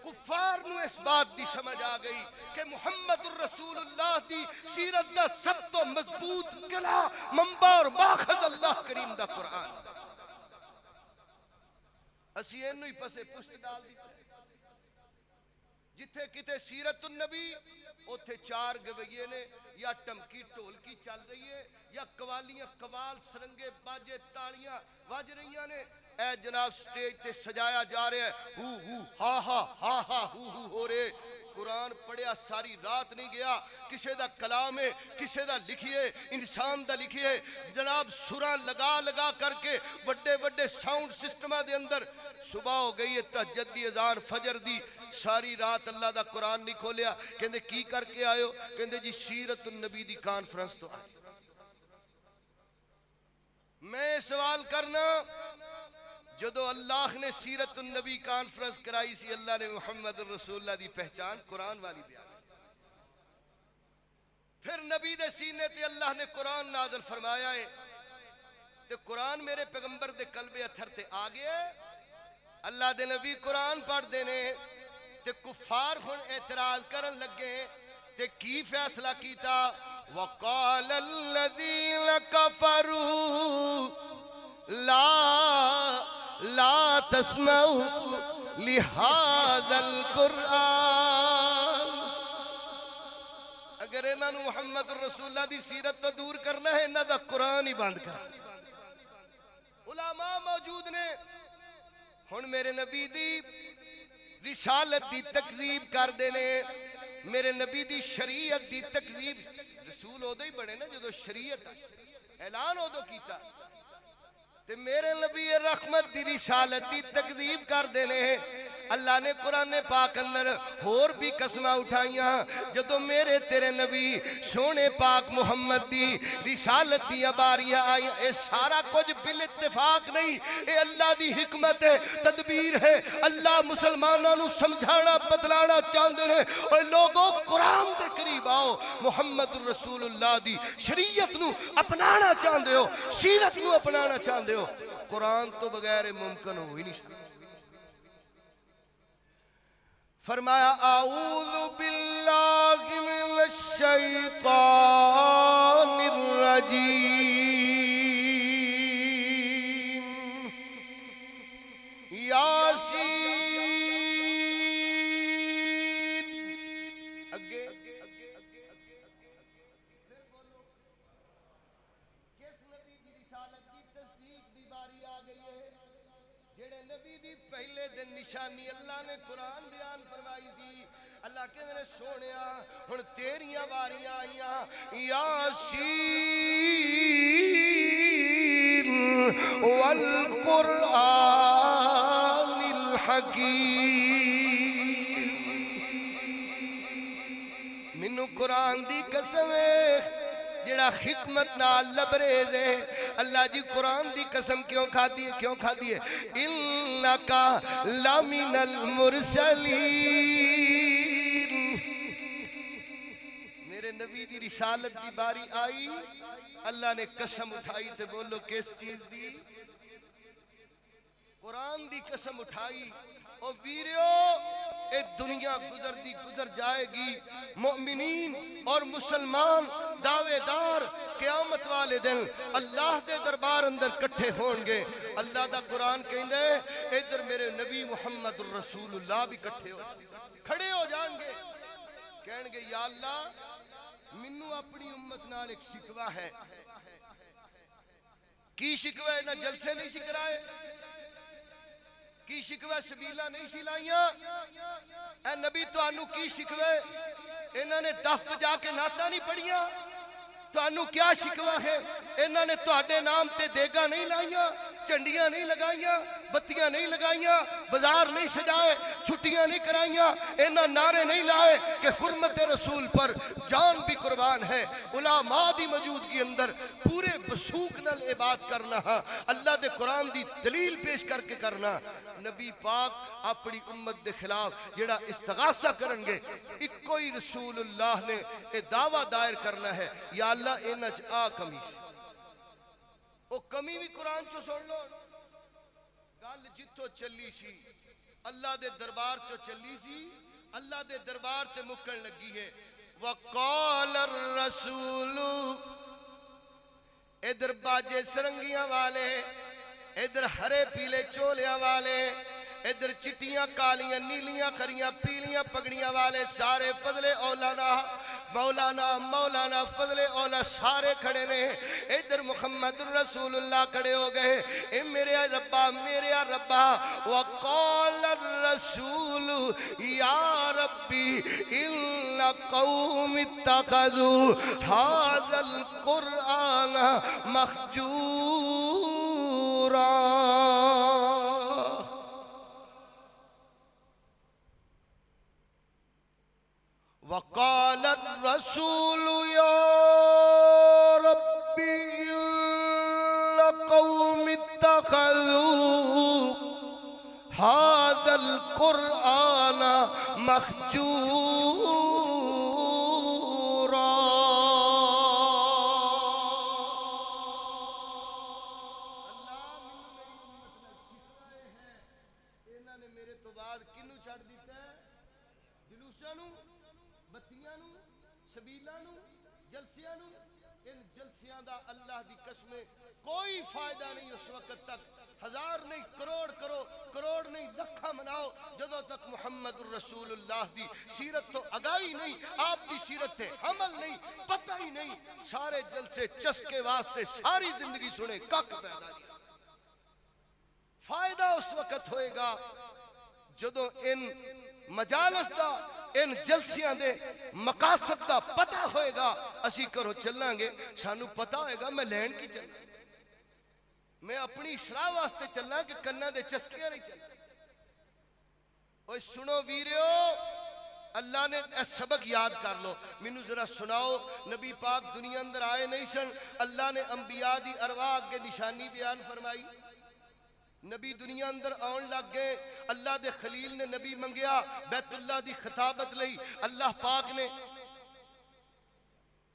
کفار نو اس بات دی سمجھ آ گئی کہ محمد الرسول اللہ دی سیرت دا سب تو مضبوط گلا منبع اور ماخذ اللہ کریم دا قرآن. اسی اینو ہی پسے پشت ڈال دی. جتھے کتے سیرت النبی اوتھے چار گویے نے یا ٹمکی ٹولکی چل رہی ہے یا قوالیاں قوال سرنگے باجے تاڑیاں واج رہی نے. اے جناب سٹیج تے سجایا جا رہے ہیں ہو ہا ہا ہو رہے. قرآن پڑھیا ساری رات نہیں گیا. کسے دا کلام ہے کسے دا لکھیے انسان دا لکھیے. جناب سراں لگا لگا کر کے وڈے وڈے ساؤنڈ سسٹمہ دے اندر صبح ہو گئی ہے تہجد دی اذان فجر دی. ساری رات اللہ دا قرآن نہیں کھولیا. کہندے کی کر کے آئے ہو؟ کہندے جی سیرت النبی دی کانفرنس تو آئے. میں سوال کرنا جدو اللہ نے سیرت النبی کانفرنس کرائی سی اللہ نے محمد الرسول اللہ دی پہچان قرآن والی بیان. پھر نبی دے سینے تے اللہ نے قرآن نازل فرمایا ہے تے قرآن میرے پیغمبر دے قلب اتھر تے آگئے. اللہ دے نبی قرآن پڑھ دینے تے کفار خون اعتراض کرن لگے تے کی فیصلہ کیتا. وقال الذین کفروا لا تسمعوا لہذا القرآن. اگر انہاں نو محمد الرسول اللہ دی سیرت تو دور کرنا ہے انہاں دا قرآن ہی بند کرنا. علماء موجود نے ہن میرے نبی دی رسالت دی تکذیب کر دینے. میرے نبی دی شریعت دی تکذیب. رسول ہو دو ہی بڑے نا جدو شریعت اعلان ہو دو کیتا تے میرے نبی رحمت دی رسالت دی تکذیب کر دینے. اللہ نے قرآن پاک اندر اور بھی قسمہ اٹھائیاں. جدو میرے تیرے نبی سونے پاک محمد دی رسالت دی باریاں آئیاں. اے سارا کچھ بالاتفاق نہیں. اے اللہ دی حکمت ہے تدبیر ہے. اللہ مسلمانوں نو سمجھانا بدلانا چاہتے ہیں. اور لوگوں قرآن دے قریب آؤ. محمد الرسول اللہ دی شریعت نو اپنانا چاہتے ہو سیرت نو اپنانا چاہتے ہو. قرآن تو بغیر ممکن ہو ہی نہیں سکتا. فرمایا اعوذ باللہ من الشیطان الرجیم. یاسین اگے کس نبی دی رسالت دی تصدیق دی باری آ گئی ہے. جڑے نبی دی پہلے دن نشانی اللہ نے قرآن بیان فرمائی سی. اللہ کے میں نے سونیا ہن تیریاں باریاں آئیاں. یاسین والقرآن الحکیم. مینوں قرآن دی قسم ہے جڑا حکمت نال لبریز ہے. اللہ جی قرآن دی قسم کیوں کھا دی ہے؟ انکا لمن المرسلین. میرے نبی دی رسالت دی باری آئی اللہ نے قسم اٹھائی. تے بولو کس چیز دی؟ قرآن دی قسم اٹھائی. او ویریو اے دنیا گزر جائے گی، مومنین اور مسلمان دعوے دار قیامت والے دن اللہ دے دربار اندر کٹھے ہون گے۔ اللہ دا قرآن کہندے ادھر میرے نبی محمد الرسول اللہ بھی کٹھے کھڑے ہو جان گے، کہن گے یا اللہ منو اپنی امت نال ایک شکوہ ہے۔ کی شکوہ ہے؟ نہ جلسے نہیں سی کرائے، کی شکوہ سبیلہ نہیں سی لائیاں، اے نبی تو آنو کی شکوہ، انہوں نے دف بجا کے نعتاں نہیں پڑھیاں، تو آنو کیا شکوہ ہے؟ انہوں نے تو آڈے نام تے دیگا نہیں لائیاں، چنڈیاں نہیں لگائیاں، بتیاں نہیں لگائیاں، بازار نہیں سجائے، چھٹیاں نہیں کرائیاں، انہاں نعرے نہیں لائے کہ حرمت رسول پر جان بھی قربان ہے۔ علماء دی موجودگی اندر پورے بسوک نال عبادت کرنا، اللہ دے قرآن دی دلیل پیش کر کے کرنا۔ نبی پاک اپنی امت دے خلاف جڑا استغاثہ کرن گے، ایک کوئی رسول اللہ نے اے دعویٰ دائر کرنا ہے یا اللہ انہاں چ آ کمی سی، او کمی بھی قرآن چو سن لو، گل جتو چلی سی اللہ دے دربار چو چلی سی، اللہ دے دربار تے مکن لگی ہے۔ وقال الرسول، ادھر باجے سرنگیاں والے، ادھر ہرے پیلے چولیاں والے، ادھر چٹیاں کالیاں نیلیاں کھریاں پیلیاں پگڑیاں والے سارے فضل اولانا مولانا فضل اولا سارے کھڑے نے، ادھر محمد رسول اللہ کھڑے ہو گئے، اے میرے ربا وقال الرسول یا ربی ان قوم اتخذوا هذا القرآن مہجورا۔ وقال الرسول يا ربي إن قوم اتخذوا هذا القرآن مهجورا۔ انہوں نے میرے تو بعد کنو چھڑ دیتا ہے؟ جلوساں نو، بتیاں نو، سبیلاں نو، جلسیاں نو۔ ان جلسیاں دا اللہ دی قسم کوئی فائدہ نہیں اس وقت تک، ہزار نہیں کروڑ نہیں لکھاں مناؤ جدوں تک محمد الرسول اللہ دی سیرت تو اگائی نہیں، آپ دی سیرت تے عمل نہیں، پتہ ہی نہیں، سارے جلسے چسکے واسطے ساری زندگی سنے کک پیدا نہیں۔ فائدہ اس وقت ہوئے گا جدوں ان مجالس دا، ان جلسیاں دے مقاصد دا پتہ ہوئے گا۔ اسی کرو چلنا گے، سانو پتہ ہوئے گا میں لین کی چلنا، میں اپنی اصلاح واسطے چلنا کہ کنہ دے چسکیاں نہیں چلنا۔ اوہ سنو ویریو، اللہ نے سبق یاد کر لو، مینوں ذرا سناؤ، نبی پاک دنیا اندر آئے نہیں سن، اللہ نے انبیاء دی ارواح کے نشانی بیان فرمائی، نبی دنیا اندر آن لگ گئے، اللہ دے خلیل نے نبی منگیا، بیت اللہ دی خطابت لئی، اللہ پاک نے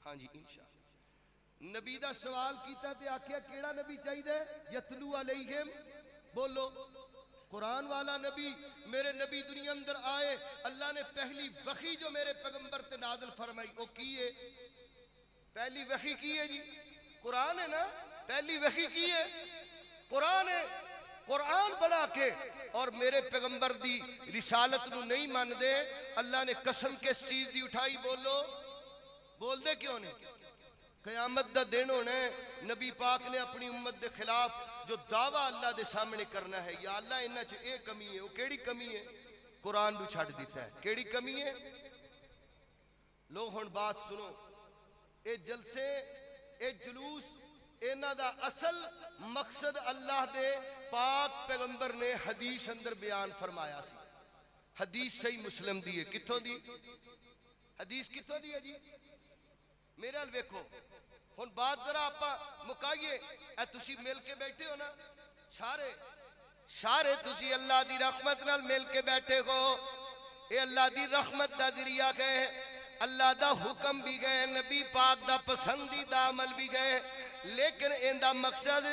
ہاں جی انشاءاللہ نبی دا سوال کیتا تے آکھیا کیڑا نبی چاہی دے؟ یتلو علیہم، بولو قرآن والا نبی۔ میرے نبی دنیا اندر آئے، اللہ نے پہلی وحی جو میرے پیغمبر تے نازل فرمائی وہ کی ہے؟ پہلی وحی کی ہے جی؟ قرآن ہے نا، پہلی وحی کی ہے قرآن ہے۔ قرآن بنا کے اور میرے پیغمبر دی رسالت نو نہیں مان دے، اللہ نے قسم کس چیز دی اٹھائی؟ بولو، بول دے کیوں نہیں؟ قیامت دا دن ہونا ہے، نبی پاک نے اپنی امت دے خلاف جو دعویٰ اللہ دے سامنے کرنا ہے، یا اللہ انہاں چ اے کمی ہے، وہ کیڑی کمی ہے؟ قرآن نو چھڑ دیتا ہے، کیڑی کمی ہے؟ لو ہن بات سنو، اے جلسے اے جلوس انہاں دا اصل مقصد اللہ دے پاک پیغمبر نے حدیث اندر بیان فرمایا سی۔ حدیث صحیح مسلم دی ہے، کتھوں دی حدیث کتھوں دی ہے جی؟ میرے حال ویکھو ہن بات ذرا آپا مکائیے، اے تسی مل کے بیٹھے ہو نا، سارے تسی اللہ دی رحمت نال مل کے بیٹھے ہو، اے اللہ دی رحمت دا ذریعہ گئے، اللہ دا حکم بھی گئے، نبی پاک دا پسندیدہ عمل بھی گئے، لیکن ان دا مقصد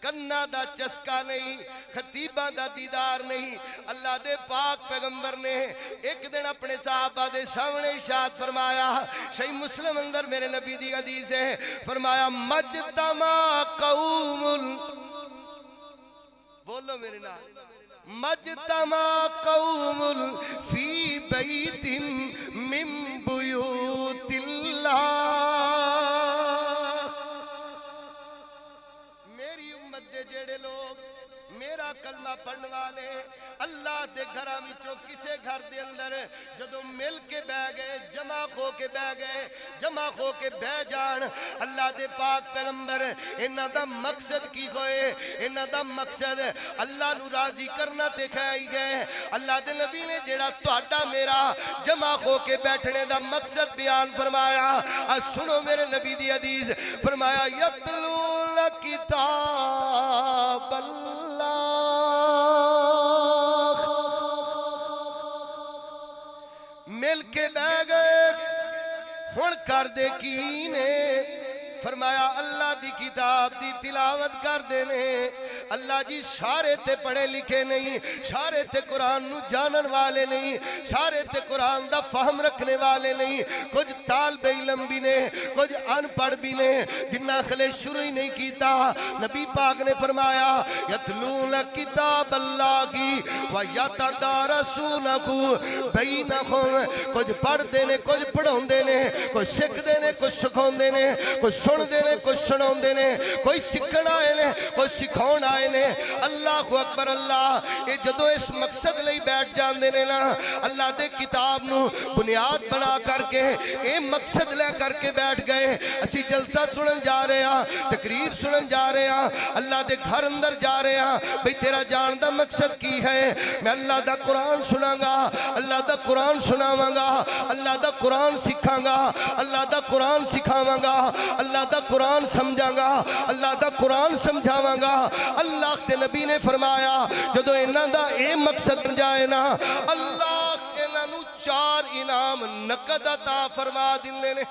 کنا دا چسکا نہیں، خطیبہ دا دیدار نہیں. اللہ دے پاک پیغمبر نے ایک دن اپنے صحابہ دے سامنے ارشاد فرمایا، صحیح مسلم اندر میرے نبی دی حدیث ہے، فرمایا مجتمع قوم، بولو میرے نام، مجتمع قوم فی بیت من بیوت اللہ. میری امت دے جڑے لوگ میرا کلمہ پڑھن والے اللہ دے گھراں وچوں کسے گھر دے اندر جدوں مل کے بہ گئے، جمع ہو کے بہ گئے، جمع ہو کے بہ جان، اللہ دے پاک پیغمبر انہاں دا مقصد کی ہوئے؟ انہاں دا مقصد اللہ نو راضی کرنا تے کھائی گئے. اللہ دے نبی نے جڑا تہاڈا میرا جمع ہو کے بیٹھنے دا مقصد بیان فرمایا. سنو میرے نبی دی حدیث، فرمایا یتلون کتاب اللہ، مل کے بہ گئے، ہن کر دے کی نے؟ فرمایا اللہ دی کتاب دی تلاوت کر دے نے. اللہ جی سارے تے پڑھے لکھے نہیں، سارے تے قرآن نو جانن والے نہیں، سارے تے قرآن دا فہم رکھنے والے نہیں. کچھ طالب علم بھی نے، کچھ ان پڑھ بھی نے، جنہ خلے شروع ہی نہیں کیتا. نبی پاک نے فرمایا یتلون کتاب اللہ کی ویتدارسونہ بینہم، کچھ پڑھ دے نے، کچھ پڑھون دے نے، کچھ سکھ دے نے، کچھ سکھون دے نے، کچھ سن دے نے، کچھ سنون دے نے، کوئی سکھن آئے نے، کوئی سکھون آئے نے. اللہ اکبر اللہ. یہ جدو اس مقصد لئی بیٹھ جان دے نے نا، اللہ دے کتاب نو بنیاد بنا کر کے یہ مقصد لے کر کے بیٹھ گئے. اسی جلسہ سنن جا رہے ہیں، تقریر سنن جا رہے ہیں، اللہ دے گھر اندر جا رہے ہیں. بھئی تیرا جان دا مقصد کی ہے؟ میں اللہ دا قرآن سناں گا، اللہ دا قرآن سناواں گا، اللہ دا قرآن سکھاں گا، اللہ دا قرآن سکھاواں گا، اللہ دا قرآن سمجھاں گا، اللہ دا قرآن سمجھاواں گا. اللہ کے نبی نے فرمایا جدو انہاں دا اے مقصد بن جائے نا، اللہ انہاں نو 4 انعام نقد عطا فرما دیندے نے.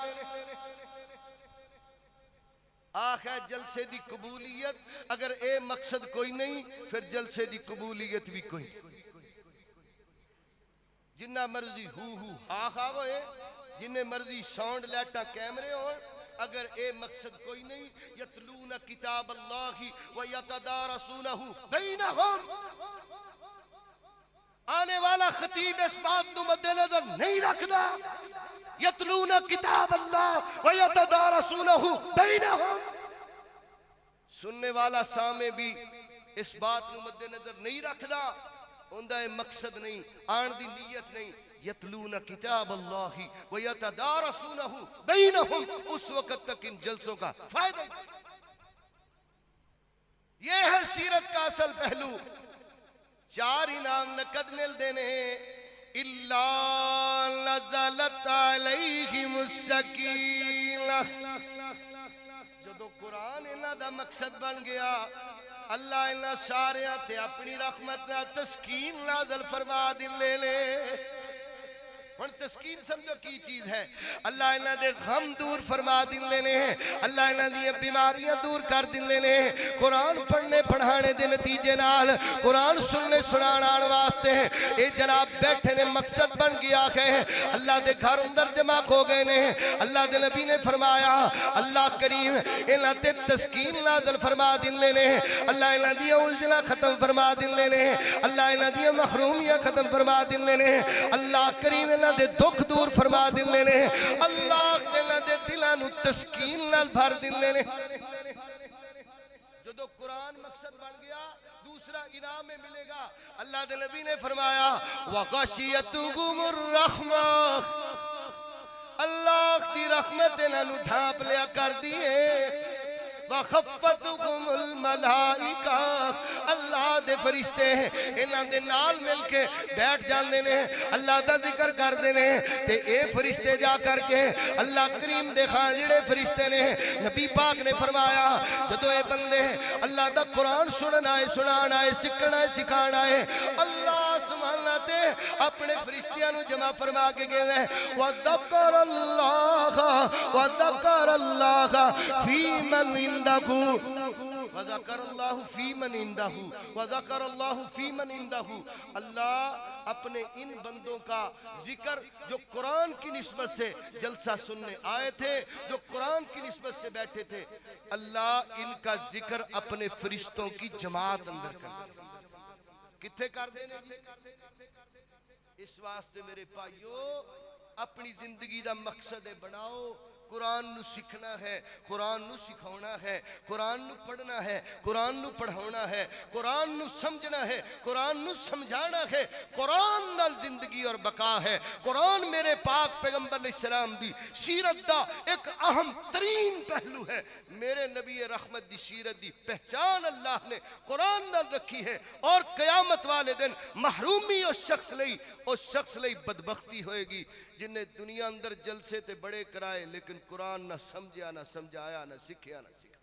آخر جلسے دی قبولیت، اگر اے مقصد کوئی نہیں پھر جلسے دی قبولیت بھی کوئی. جنہ مرضی ہو آخا ہوئے، جنہ مرضی ساؤنڈ لیٹا کیمرے ہوں، اگر اے مقصد کوئی نہیں. یتلون کتاب اللہ ویتدارسونہ بینہم. آنے والا خطیب اس بات کو مد نظر نہیں رکھدا، یتلون کتاب اللہ ویتدارسونہ بینہم. سننے والا سامع بھی اس بات کو مد نظر نہیں رکھدا، اندہ مقصد نہیں، آن دی نیت نہیں. یتلون کتاب اللہ ویتدارسونہ بینہم. اس وقت تک ان جلسوں کا فائدہ. یہ ہے سیرت کا اصل پہلو. 4 انعام نقد مل دینے ہیں. اللہ نزلت علیہم السکینہ. جدو قرآن انہاں دا مقصد بن گیا، اللہ انہاں ساریاں تے اپنی رحمت نہ تسکین نازل فرما دن لے لے. ہن تسکین سمجھو کی چیز ہے؟ اللہ انہاں دے غم دور فرما دن لینے ہیں، اللہ انہاں دی بیماریاں دور کر دن لینے ہیں. قرآن پڑھنے پڑھانے دے نتیجے نال، قرآن سننے سنان آن واسطے اے جناب بیٹھے نے مقصد بن گیا ہے. اللہ دے گھر اندر جمع ہو گئے نے. اللہ دے نبی نے فرمایا اللہ کریم انہاں تے تسکین نازل فرما دن لینے ہیں. اللہ انہاں دی الجھناں ختم فرما دن لینے ہیں. اللہ انہاں دی محرومیاں ختم فرما دن لینے ہیں. اللہ کریم انہاں دے دکھ دور فرما دن لینے ہیں. اللہ انہاں دے دلاں نو تسکین نال بھر دن لینے. جدو قرآن مقصد بن گیا، دوسرا انعام میں ملے گا. اللہ دے نبی نے فرمایا وَغَشِيَتُهُمُ الرَّحْمَةُ. اللہ دی رحمت انہاں نو ڈھانپ لیا کر دیئے. وَخَفَّتُهُمُ الْمَلَائِكَةُ. اللہ دے فرشتے انہاں دے نال مل کے بیٹھ جاندے نے، اللہ دا ذکر کر دے نے. تے اے فرشتے جا کر کے اللہ کریم دے خان جڑے فرشتے نے، نبی پاک نے فرمایا جدو اے بندے اللہ دا قرآن سنن آئے، سنان آئے، سکھن آئے، سکھان آئے، اللہ سبحانہ تے اپنے فرشتیاں نو جمع فرما کے گئے ہیں. وَذَكَرَ اللَّهَ فِي مَنْ عِنْدَهُ وذکر اللہ فی من عندہ وذکر اللہ فی من عندہ، اللہ اپنے ان بندوں کا ذکر جو قرآن کی نسبت سے جلسہ سننے آئے تھے، جو قرآن کی نسبت سے بیٹھے تھے، اللہ ان کا ذکر اپنے فرشتوں کی جماعت اندر کر دے، کتھے کر دینے جی؟ اس واسطے میرے بھائیو اپنی زندگی دا مقصد بناؤ، قرآن نو سکھنا ہے، قرآن نو سکھونا ہے، قرآن نو پڑھنا ہے، قرآن نو پڑھونا ہے، قرآن نو سمجھنا ہے، قرآن نو سمجھانا ہے، قرآن نال زندگی اور بقا ہے۔ قرآن میرے پاک پیغمبر علیہ السلام دی سیرت دا ایک اہم ترین پہلو ہے۔ میرے نبی رحمت دی سیرت دی پہچان اللہ نے قرآن نال رکھی ہے، اور قیامت والے دن محرومی اس شخص لئی بدبختی ہوئے گی جنہیں دنیا اندر جلسے تے بڑے کرائے لیکن قرآن نہ سمجھیا، نہ سمجھایا، نہ سکھیا، نہ سکھایا۔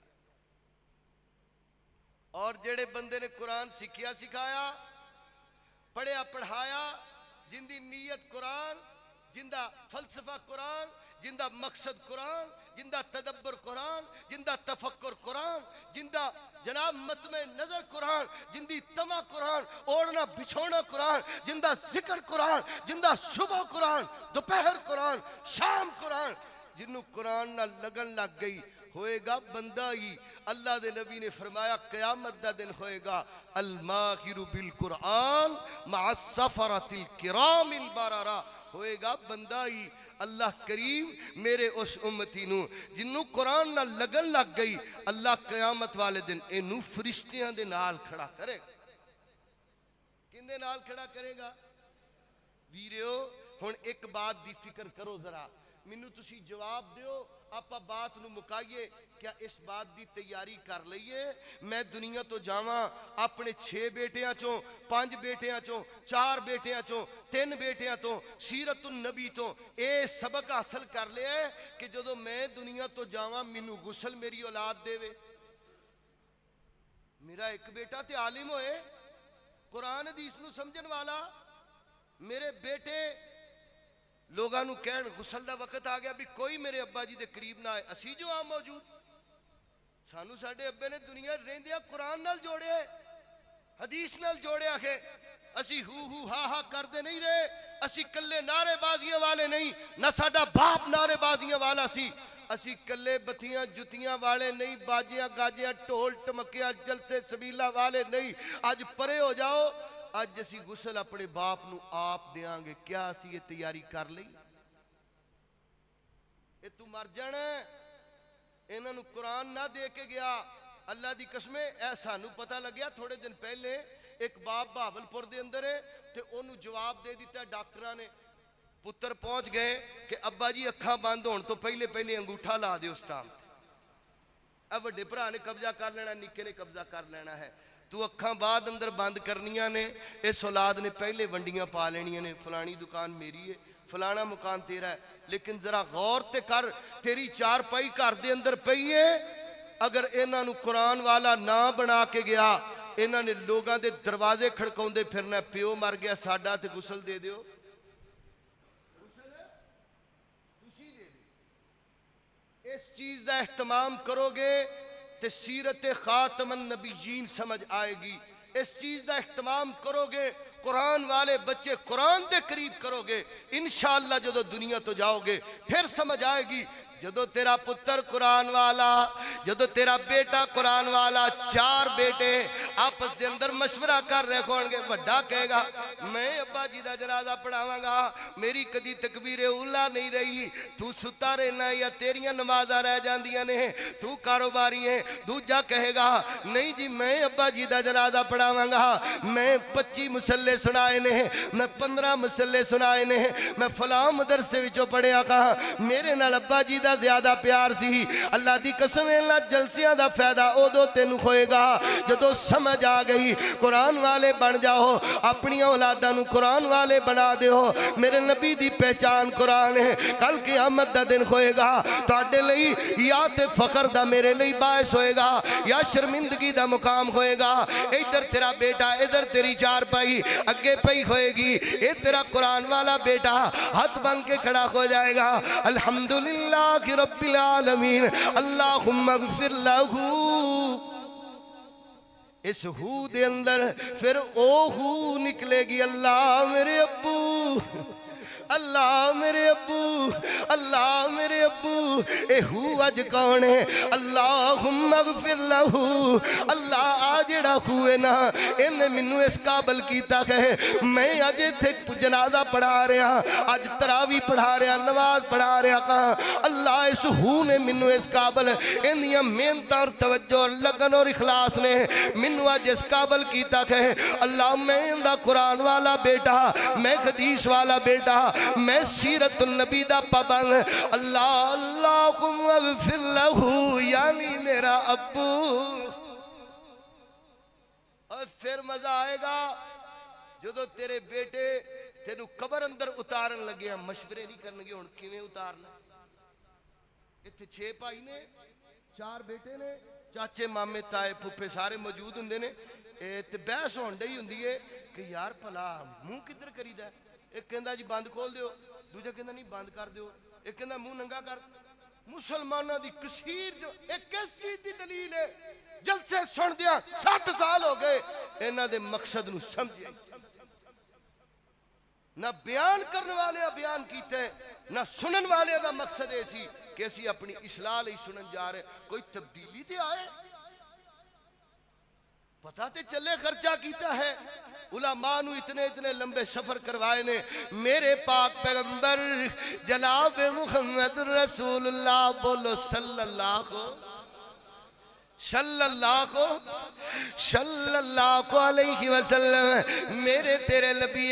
اور جڑے بندے نے قرآن سکھیا سکھایا، پڑھیا پڑھایا، جن دی نیت قرآن، جن دا فلسفہ قرآن، جن دا مقصد قرآن، جن دا تدبر قرآن، جن دا تفکر قرآن، جن دا جناب متمع نظر قرآن، جن دی تمہ قرآن، اوڑنا بچھونا قرآن، جن دا ذکر قرآن، جن دا صبح قرآن، دوپہر قرآن، شام قرآن، جنہوں قرآن نہ لگن لگ گئی ہوئے گا بندہ ہی۔ اللہ دے نبی نے فرمایا قیامت دا دن ہوئے گا الماہر بالقرآن مع السفرۃ الکرام البررہ، ہوئے گا بندہ ہی۔ اللہ کریم میرے اس امتی نو جنہوں قرآن نہ لگن لگ گئی، اللہ قیامت والے دن انہوں فرشتیاں دے نال کھڑا کرے گا۔ کن دے نال کھڑا کرے گا؟ ویریو ہن ایک بات دی فکر کرو ذرا، منو تسی جواب دیو، آپا بات نو مکائیے، کیا اس بات دی تیاری کر لئیے میں دنیا تو جاواں اپنے 6 بیٹیاں چوں، 5 بیٹیاں چوں، 4 بیٹیاں چوں، 3 بیٹیاں تو سیرت النبی تو اے سبق حاصل کر لیا ہے کہ جدو میں دنیا تو جاواں منو غسل میری اولاد دے وے؟ میرا ایک بیٹا تے عالم ہوئے، قرآن حدیث نو سمجھن والا، میرے بیٹے لوگاں نو کہن غسل دا وقت آ گیا بھی کوئی میرے ابا جی دے قریب نہ آئے، اسی جو آم موجود، سانو ساڑھے ابے نے دنیا رہندیا قرآن نال جوڑے، حدیث نال جوڑے آکھے، اسی ہو ہا ہا کردے نہیں رہے، اسی کلے نعرے بازیاں والے نہیں، نہ ساڑھا باپ نعرے بازیاں والا سی، اسی کلے بتیاں جتیاں والے نہیں، باجیاں گاجیاں ٹول ٹمکیاں جلسے سبیلہ والے نہیں۔ آج پرے ہو جاؤ، آج اسی غسل اپنے باپ نو آپ دیاں گے، کیا اسی یہ تیاری کر لئی؟ اے تو مر جانا ہے، انہاں نو قرآن نہ دے کے گیا، اللہ دی قسمیں ایسا نو پتہ لگیا تھوڑے دن پہلے ایک باپ بہاولپور دے اندر ہے تے انہوں جواب دے دیتا ہے ڈاکٹرہ نے، پتر پہنچ گئے کہ ابا جی اکھاں بند ہون تو پہلے انگوٹھا لا دے اس ٹام تے، اب وڈے بھرا نے قبضہ کر لینا، نکے نے قبضہ کر لینا ہے، تو اکھاں بعد اندر بند کرنیاں نے، اس اولاد نے پہلے ونڈیاں پا لینیاں نے، فلانی دکان میری ہے، فلانا مکان تیرا ہے، لیکن ذرا غور تے کر، تیری 4 پائی گھر دے اندر پئی ہے، اگر انہاں نو قرآن والا نہ بنا کے گیا، انہاں نے لوگاں دے دروازے کھڑکاؤں دے پھرنا، پیو مر گیا ساڈا تے غسل دے دیو، اس چیز دا اہتمام کرو گے تے سیرت خاتم النبیین سمجھ آئے گی، اس چیز دا اہتمام کرو گے، قرآن والے بچے قرآن دے قریب کرو گے، انشاءاللہ جدو دنیا تو جاؤ گے پھر سمجھ آئے گی۔ جدو تیرا پتر قرآن والا، جدو تیرا بیٹا قرآن والا، 4 بیٹے آپس دے اندر مشورہ کر رہے کھونگے، وڈا کہے گا میں ابا جی دا جنازہ پڑھاواں گا، میری کدی تکبیر اولا نہیں رہی، تو ستا رہنا یا تیریاں نمازہ رہ جاندیاں نے، تو کاروباری ہیں، دوجہ کہے گا نہیں جی میں ابا جی دا جنازہ پڑھاواں گا، میں 25 مسلے سنائے نے، میں 15 مسلے سنائے نے، میں فلاں مدرسے وچوں پڑھیا کہاں، میرے نال ابا جی دا زیادہ پیار سی، اللہ دی قسم اللہ جلسیاں دا فائدہ اودو تینو ہوئے گا جدو سمجھ آ گئی، قرآن والے بن جاؤ، اپنی اولاداں نو قرآن والے بنا دے ہو، میرے نبی دی پہچان قرآن ہے، کل قیامت دا دن ہوئے گا، تو آڈے لئی یا تے فخر دا میرے لئی باعث ہوئے گا، یا شرمندگی دا مقام ہوئے گا، ادھر تیرا بیٹا، ادھر تیری 4 پائی، اگے پائی ہوئے گی، اے تیرا قرآن والا بیٹا ہاتھ بن کے کھڑا ہو جائے گا، الحمدللہ رب العالمین، اللہم اغفر لہو اس ہو دے اندر پھر او ہو نکلے گی اللہ میرے ابو، اللہ میرے ابو، اللہ میرے ابو۔ اے ہو اج کون ہے؟ اللہم اغفر لہو۔ اللہ آجڑا ہوئے نا انہیں منو اس قابل کیتا کہ میں اج تھے جنازہ پڑھا رہا، اج تراوی پڑھا رہا، نماز پڑھا رہا کہاں۔ اللہ اس ہو نے منو اس قابل انہیں محنت اور توجہ اور لگن اور اخلاص نے منو اج اس قابل کیتا کہ اللہ میں اندہ قرآن والا بیٹا، میں حدیث والا بیٹا، میں سیرت النبی دا پابند۔ اللہ اللہم اغفر لہو، یعنی میرا ابو۔ اور پھر مزہ آئے گا جدو تیرے بیٹے تینو قبر اندر اتارن لگے ہیں، مشورے نہیں کرنگے ان کیویں اتارنا۔ اتھے 6 بھائی نے، 4 بیٹے نے، چاچے مامے تائے پھپھے سارے موجود ہوندے نے۔ تے بحث ہونڈے ہی ہوندی ہے کہ یار بھلا منہ کدھر کریدا ہے؟ ایک کہندا جی بند کھول دیو، دوجا کہندا نہیں بند کر دیو، ایک کہندا منہ ننگا کر۔ مسلمانہ دی کثیر جو ایک ایسی دی دلیل ہے جلسے سن دیا 60 سال ہو گئے انہاں دے مقصد نو سمجھے، نہ بیان کرنے والے بیان کیتے نہ سنن والے دا مقصد ایسی کہ اسی اپنی اصلاح لئی سنن جا رہے، کوئی تبدیلی تے آئے، پتہ تے چلے خرچہ کیتا ہے۔ علماء نو اتنے لمبے سفر کروائے نے۔ میرے پاک پیغمبر جناب محمد رسول اللہ، بولو صلی اللہ علیہ وسلم، میرے تیرے نبی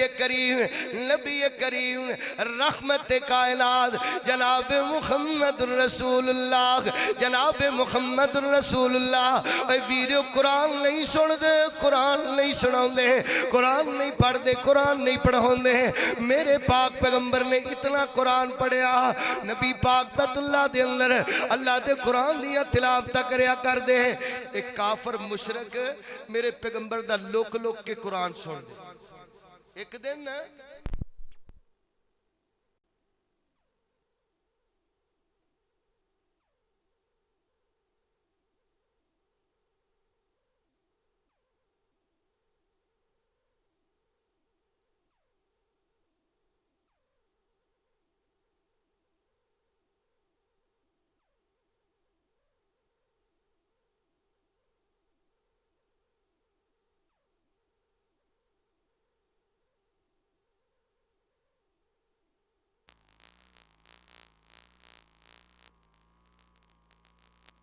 کریم رحمت کائنات جناب محمد رسول اللہ، جناب محمد رسول اللہ۔ اے ویڈیو قرآن نہیں سن دے، قرآن نہیں سناؤں دے، قرآن نہیں پڑھ دے، قرآن نہیں پڑھاؤں دے۔ میرے پاک پیغمبر نے اتنا قرآن پڑھیا، نبی پاک بیت اللہ دے اندر اللہ دے قرآن دیا تلاوت کریا کر دے۔ ایک کافر مشرک میرے پیغمبر دا لوک کے قرآن سن دے۔ ایک دن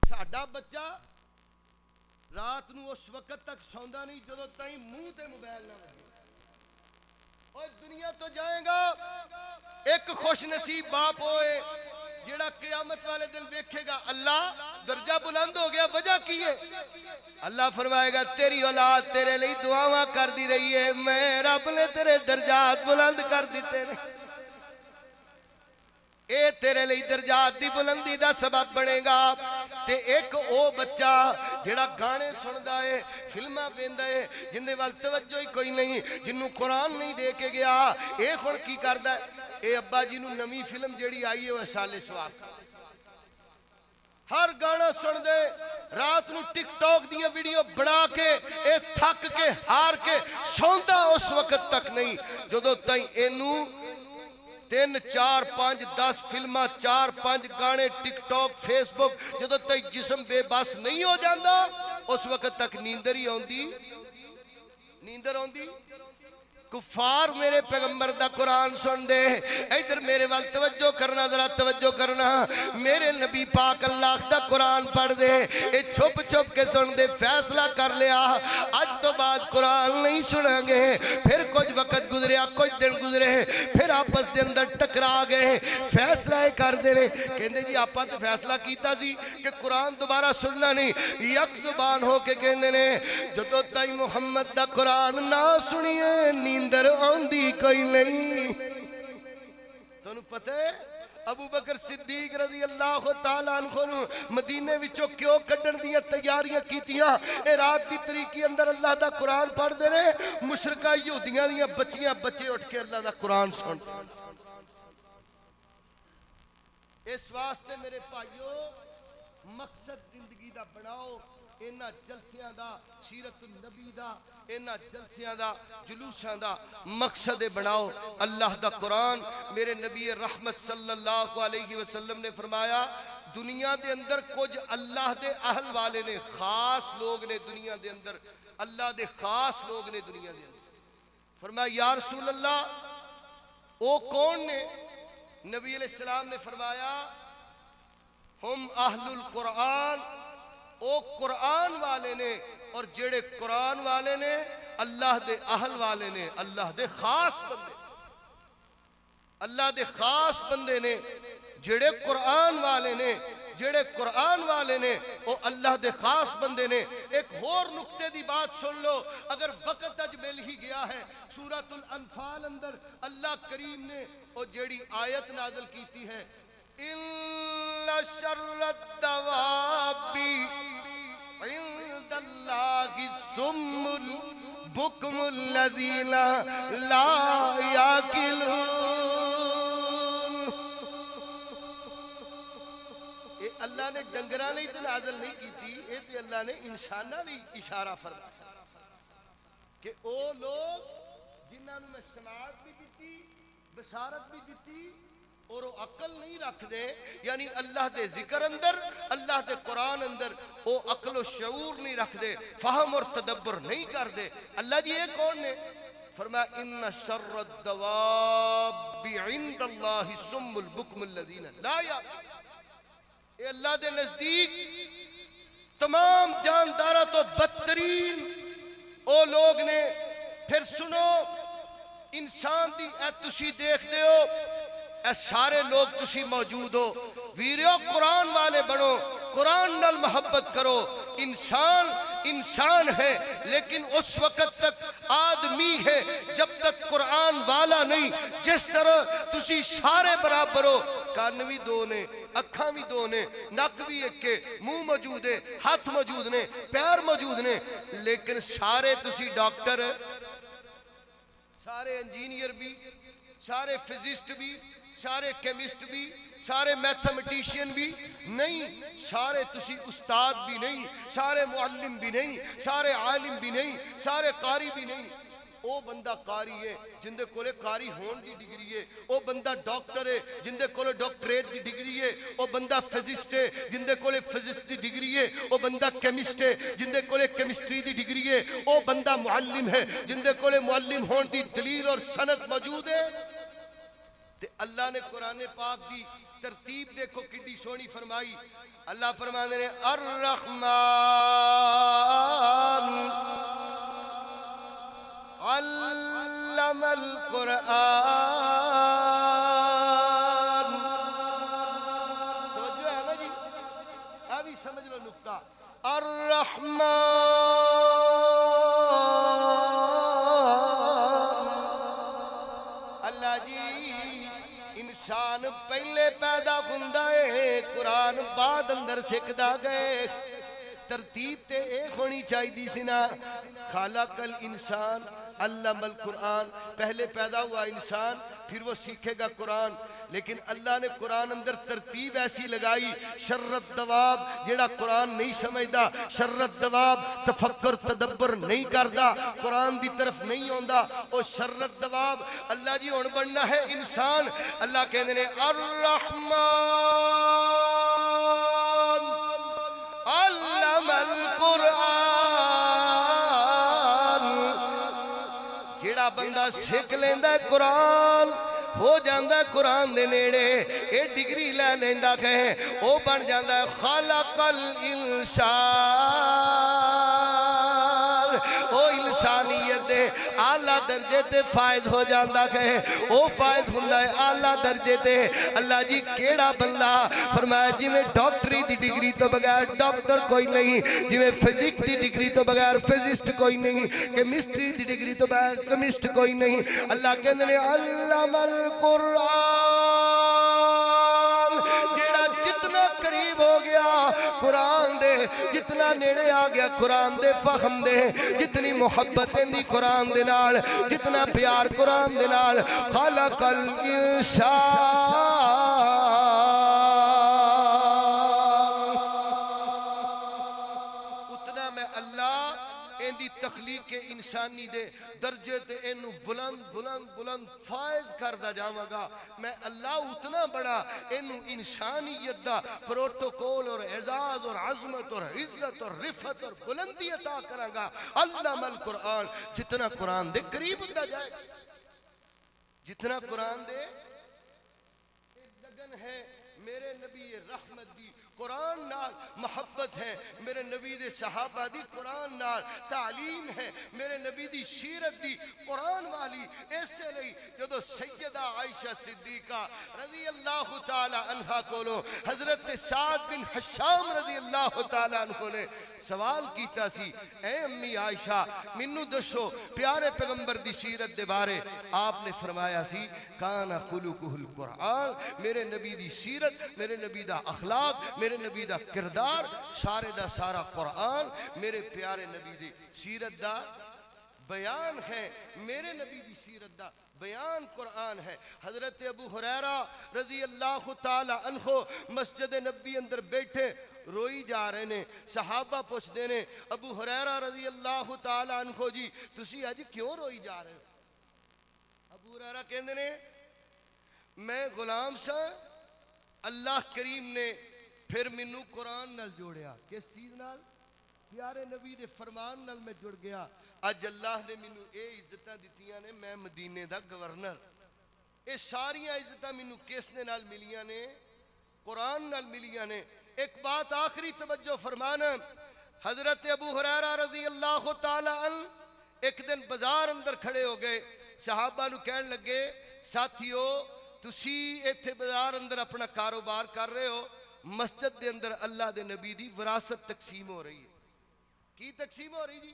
ساڈا بچہ رات نو اس وقت تک سوندا نہیں جدو تائیں منہ تے موبائل نہ لگے۔ اور دنیا تو جائے گا ایک خوش نصیب باپ ہوئے جیڑا قیامت والے دن دیکھے گا اللہ درجہ بلند ہو گیا، وجہ کی ہے؟ اللہ فرمائے گا تیری اولاد تیرے لئی دعاواں کر دی رہی ہے، میں رب نے تیرے درجات بلند کر دیتے ہیں۔ اے تیرے لئی درجات دی بلندی دا سبب بنے گا۔ تے ایک او بچہ جیڑا گانے سندا ہے، فلمہ ویندا ہے، جن دے وال توجہ ہی کوئی نہیں، جنوں قرآن نہیں دے کے گیا، اے خون کی کردا ہے؟ اے ابا جی نوں نمی فلم جیڑی آئی ہے وہ سالے سواب ہر گانا سن دے، رات نو ٹک ٹاک دیا ویڈیو بڑھا کے اے تھک کے ہار کے سوندا اس وقت تک نہیں جدو تائیں اینو 3 4 5 10 فلمہ 4 5 گانے ٹک ٹاک فیس بک جدو تک جسم بے بس نہیں ہو جاندہ اس وقت تک نیندر ہی ہوندی، نیندر ہوندی۔ کفار میرے پیغمبر دا قرآن سن دے، ادھر میرے وال توجہ کرنا، ذرا توجہ کرنا، میرے نبی پاک اللہ دا قرآن پڑھ دے، اے چھپ چھپ کے سن دے، فیصلہ کر لیا آج تو بعد قرآن نہیں سنیں گے۔ پھر کچھ وقت گزریا، کچھ دن گزرے، پھر آپس دے اندر ٹکرا گئے، فیصلہ کر دے رہے، کہندے جی آپا تو فیصلہ کیتا سی کہ قرآن دوبارہ سننا نہیں، یک زبان ہو کے کہندے نے جدو تائی محمد دا قرآن نہ سنیے نیندر آندی کوئی نہیں۔ تو انہوں پتہ ہے ابو بکر صدیق رضی اللہ تعالیٰ عنہ مدینے وچوں کیوں کڈن دیا تیاریاں کیتیاں؟ اے رات دی طریقی اندر اللہ دا قرآن پڑھ دے رہے، مشرکہ یہودیاں دیا بچیاں بچے اٹھ کے اللہ دا قرآن سن۔ اس واسطے میرے بھائیو مقصد زندگی دا بناؤ اینا جلسیاں دا سیرت النبی دا اینا جلسیاں دا جلوساں دا مقصد بناؤ اللہ دا قرآن میرے نبی رحمت صلی اللہ علیہ وسلم نے فرمایا دنیا دے اندر کچھ اللہ دے اہل والے نے خاص لوگ نے دنیا دے اندر اللہ دے خاص لوگ نے دنیا دے اندر فرمایا یا رسول اللہ او کون نے نبی علیہ السلام نے فرمایا ہم اہل القرآن او قرآن والے نے اور جڑے قرآن والے نے اللہ دے اہل والے نے اللہ دے خاص بندے اللہ دے خاص بندے نے جڑے قرآن والے نے جڑے قرآن والے نے او اللہ دے خاص بندے نے ایک اور نقطے دی بات سن لو اگر وقت اج مل ہی گیا ہے سورۃ الانفال اندر اللہ کریم نے او جڑی آیت نازل کیتی ہے ان شر الدواب عند اللہ الصم البکم الذین لا یاکلون اللہ نے ڈنگرہ نہیں تو نازل نہیں کی تھی یہ تو اللہ نے انسانہ نہیں اشارہ فرمایا کہ او لوگ جنہاں میں سماعت بھی دیتی بشارت بھی دیتی اور وہ عقل نہیں رکھ دے یعنی اللہ دے ذکر اندر اللہ دے قرآن اندر وہ عقل و شعور نہیں رکھ دے فہم اور تدبر نہیں کر دے اللہ جی یہ کون نے فرمایا ان شر الدواب عند اللہ الصم البکم الذین لا یعقلون اے اللہ دے نزدیک تمام جاندارہ تو بدترین او لوگ نے پھر سنو انسان دی اے تسی دیکھ دے ہو اے سارے لوگ تسی موجود ہو ویریو قرآن والے بنو قرآن نال محبت کرو انسان انسان ہے لیکن اس وقت تک آدمی ہے جب تک قرآن والا نہیں جس طرح تسی سارے برابر ہو کان بھی دو نے اکھاں بھی دو نے نک بھی ایک کے منہ موجود ہے ہاتھ موجود نے پیر موجود نے لیکن سارے تسی ڈاکٹر سارے انجینئر بھی سارے فزسٹ بھی سارے کیمسٹ بھی سارے میتھمیٹیشین بھی نہیں سارے تسی استاد بھی نہیں سارے معلم بھی نہیں سارے عالم بھی نہیں سارے قاری بھی نہیں او بندہ قاری ہے جن دے کولے قاری ہون دی ڈگری ہے او بندہ ڈاکٹر ہے جن دے کولے ڈاکٹریٹ دی ڈگری ہے او بندہ فزسٹ ہے جن دے کولے فزسٹ دی ڈگری ہے او بندہ کیمسٹ ہے جن دے کولے کیمسٹری دی ڈگری ہے او بندہ معلم ہے جن دے کولے معلم ہون دی دلیل اور سند موجود ہے تے اللہ نے قرآن پاک دی ترتیب دیکھو کڈی سونی فرمائی اللہ فرمانے نے الرحمن علم القرآن تو جو ہے نا جی ابھی سمجھ لو نکتہ الرحمن اللہ جی انسان پہلے پیدا ہوندا ہے قرآن بعد اندر سکھدا گئے ترتیب تے ایک ہونی چاہیے سی نا خالق الانسان علم القرآن پہلے پیدا ہوا انسان پھر وہ سیکھے گا قرآن لیکن اللہ نے قرآن اندر ترتیب ایسی لگائی شر الدواب جیڑا قرآن نہیں سمجھدا شر الدواب تفکر تدبر نہیں کردا قرآن دی طرف نہیں ہوندا او شر الدواب اللہ جی ہن بننا ہے انسان اللہ کہندے نے الرحمن علم القرآن جیڑا بندہ سکھ لیندا ہے قرآن ہو جاندہ ہے قرآن دے نیڑے اے ڈگری لے لیندہ کہیں او بن جاندہ ہے خالق الانسان او انسانیت دے اعلیٰ درجے تے فائد ہو جاندہ کہیں او فائد ہوندہ ہے اعلیٰ درجے تے اللہ جی کیڑا بندہ فرمایا جی میں ڈاکٹری دی ڈگری تو بغیر ڈاکٹر کوئی نہیں جی میں فزک دی ڈگری تو بغیر فزسٹ کوئی نہیں کیمسٹری دی ڈگری تو بغیر کیمسٹ کوئی نہیں اللہ کہنے نے علم القرآن جیڑا جتنا قریب ہو گیا قرآن دے جتنا نیڑے آ گیا قرآن دے فہم دے جتنی محبتیں دی قرآن دے نال جتنا پیار قرآن دے نال خالق الانسان دی تخلیق انسانی دے درجے تے اینو بلند بلند بلند فائز کردا جاواں گا. میں اللہ اتنا بڑا اینو انسانیت دا پروٹوکول اور اعزاز اور عظمت اور عزت اور رفعت اور بلندی عطا کراں گا. علم القرآن، جتنا قرآن دے قریب ہوندا جائے گا، جتنا قرآن دے لگن ہے میرے نبی رحمت دی قرآن نال محبت ہے، میرے نبی دے صحابہ دی قرآن نال تعلیم ہے، میرے نبی دی سیرت دی قرآن والی. ایسے لئی جدو سیدہ عائشہ صدیقہ رضی اللہ تعالی عنہ کولو حضرت سعد بن حشام رضی اللہ تعالی عنہ نے سوال کیتا سی، اے امی عائشہ منو دسو پیارے پیغمبر دی سیرت دے بارے. آپ نے فرمایا سی کانا خلقہ القرآن، میرے نبی دی سیرت، میرے نبی دا اخلاق، میرے نبی دا کردار سارے دا سارا قرآن میرے پیارے نبی دی سیرت دا بیان ہے، میرے نبی دی سیرت دا بیان قرآن ہے. حضرت ابو ہریرہ رضی اللہ تعالی عنہ مسجد نبی اندر بیٹھے روئی جا رہے نے. صحابہ پوچھ دے نے ابو ہریرہ رضی اللہ تعالی عنہ جی تسی اج کیوں روئی جا رہے ہو؟ ابو ہریرہ کہندے نے میں غلام سا، اللہ کریم نے پھر منو قرآن نال جوڑیا. کس چیز نال؟ پیارے نبی دے فرمان نال میں جڑ گیا. اج اللہ نے منو اے عزتاں دتیاں نے، میں مدینے دا گورنر. اے ساریاں عزتاں منو کس نے نال ملیاں نے؟ قرآن نال ملیاں نے. ایک بات آخری توجہ فرمانا، حضرت ابو ہریرہ رضی اللہ تعالی عنہ ایک دن بازار اندر کھڑے ہو گئے. صحابہ نو کہن لگے ساتھیو تسی ایتھے بازار اندر اپنا کاروبار کر رہے ہو، مسجد دے اندر اللہ دے نبی دی وراثت تقسیم ہو رہی ہے. کی تقسیم ہو رہی جی؟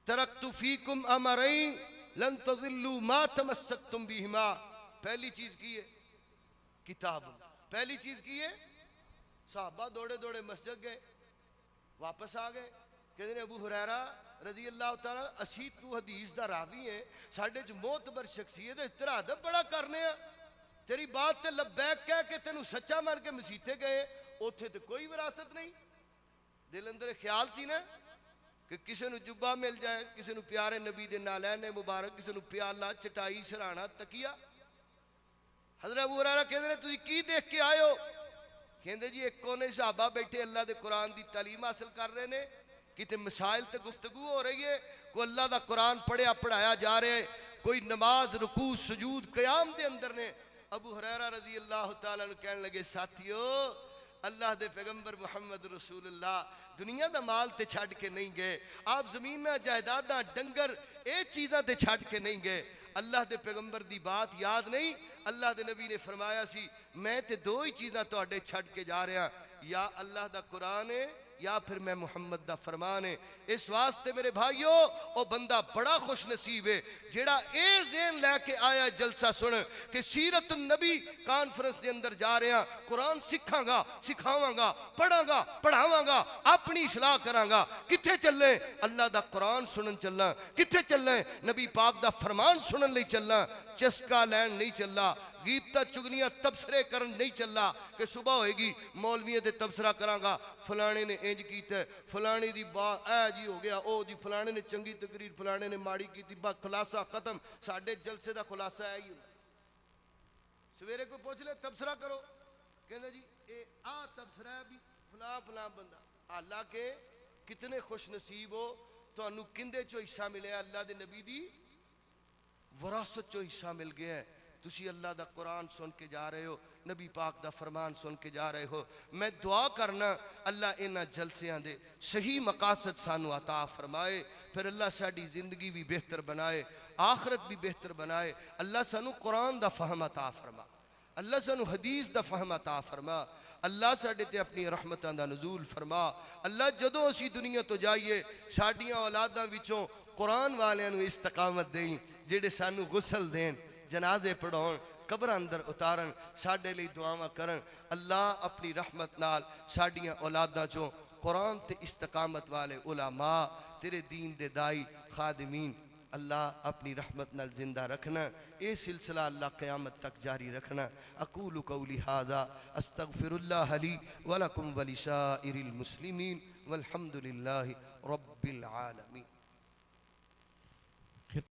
ترکت فیکم امرین لن تضلوا ما تمسکتم بہما. پہلی چیز کی ہے کتاب. پہلی چیز کی ہے صحابہ دوڑے دوڑے مسجد گئے، واپس آ گئے. کہتے ہیں ابو ہریرہ رضی اللہ تعالیٰ اسی تو حدیث دا راوی ہے، ساڑھے جو معتبر شخصیت ہے، تیرا ادب بڑا کرنے ہیں، تیری بات تے لبیک کہہ کے تینوں سچا مان کے مسیطے گئے، اوتھے تے کوئی وراثت نہیں. دل اندر خیال سی نا کہ کسی نو جبہ مل جائے، کسی نو پیارے نبی دے نالین مبارک، کسی نو پیالہ چٹائی سرانہ تکیہ. حضرت ابو ہریرہ کہتے ہیں تسی کی دیکھ کے آئے ہو؟ کہتے جی ایک کونے صحابہ بیٹھے اللہ دے قرآن دی تعلیم حاصل کر رہے نے، کتے مسائل تے گفتگو ہو رہی ہے، کوئی اللہ دا قرآن پڑھیا پڑھایا جا رہے، کوئی نماز رکوع سجود قیام دے اندر نے. ابو ہریرہ رضی اللہ تعالیٰ عنہ کہنے لگے ساتھیو اللہ دے پیغمبر محمد رسول اللہ دنیا دا مال تے چھڑ کے نہیں گئے، آپ زمینہ جائیداداں ڈنگر اے چیزاں تے چھڑ کے نہیں گئے. اللہ دے پیغمبر دی بات یاد نہیں؟ اللہ دے نبی نے فرمایا سی میں تے دو ہی چیزاں تو اڈے چھڑ کے جا رہا، یا اللہ دا قرآن ہے یا پھر میں محمد دا فرمان ہے. اس واسطے میرے بھائیو او بندہ بڑا خوش نصیب ہے جیڑا اے ذہن لے کے آیا جلسہ سن کہ سیرت النبی کانفرنس دے اندر جا رہے ہیں، قرآن سکھاں گا، سکھاواں گا، پڑھاں گا، پڑھاواں گا، اپنی اصلاح کراں گا. کتھے چلیں؟ اللہ دا قرآن سنن چلنا. کتھے چلیں؟ نبی پاک دا فرمان سنن لئی چلنا. چسکا لین نہیں چلا، غیبتہ چگلیاں تبصرے کرن نہیں چلا کہ صبح ہوئے گی مولویوں دے تبصرہ کراں گا فلانے نے انج کیتا ہے، فلانے دی بات اے جی ہو گیا، او جی فلانے نے چنگی تقریر، فلانے نے ماڑی کیتی، با خلاصہ ختم. ساڑھے جلسے دا خلاصہ ہے ہی. سویرے کو پوچھ لے تبصرہ کرو، کہنے جی اے تبصرہ ہے بھی فلاں فلاں بندہ. حالانکہ کتنے خوش نصیب ہو تو انہوں کندے چو حصہ ملے، اللہ دے نبی دی وراثت چو حصہ مل گیا ہے. تسی اللہ دا قرآن سن کے جا رہے ہو، نبی پاک دا فرمان سن کے جا رہے ہو. میں دعا کرنا اللہ انہاں جلسیاں دے صحیح مقاصد سانو عطا فرمائے، پھر اللہ ساڑی زندگی بھی بہتر بنائے، آخرت بھی بہتر بنائے. اللہ سانو قرآن دا فہم عطا فرما، اللہ سانو حدیث دا فہم عطا فرما. اللہ ساڑے تے اپنی رحمتاں دا نزول فرما. اللہ جدوں اسی دنیا تو جائیے ساڑیاں اولاداں وچوں قرآن والیاں نو استقامت دیں، جڑے سانو غسل دین، جنازے پڑھون، قبر اندر اتارن، ساڑے لئی دعاواں کرن. اللہ اپنی رحمت نال ساڑیاں اولاداں چوں قرآن تے استقامت والے علماء، تیرے دین دے دائی خادمین اللہ اپنی رحمت نال زندہ رکھنا، اے سلسلہ اللہ قیامت تک جاری رکھنا۔ اقول قولی ھذا استغفر اللہ لی ولکم ولسائر المسلمین والحمد للہ رب العالمین۔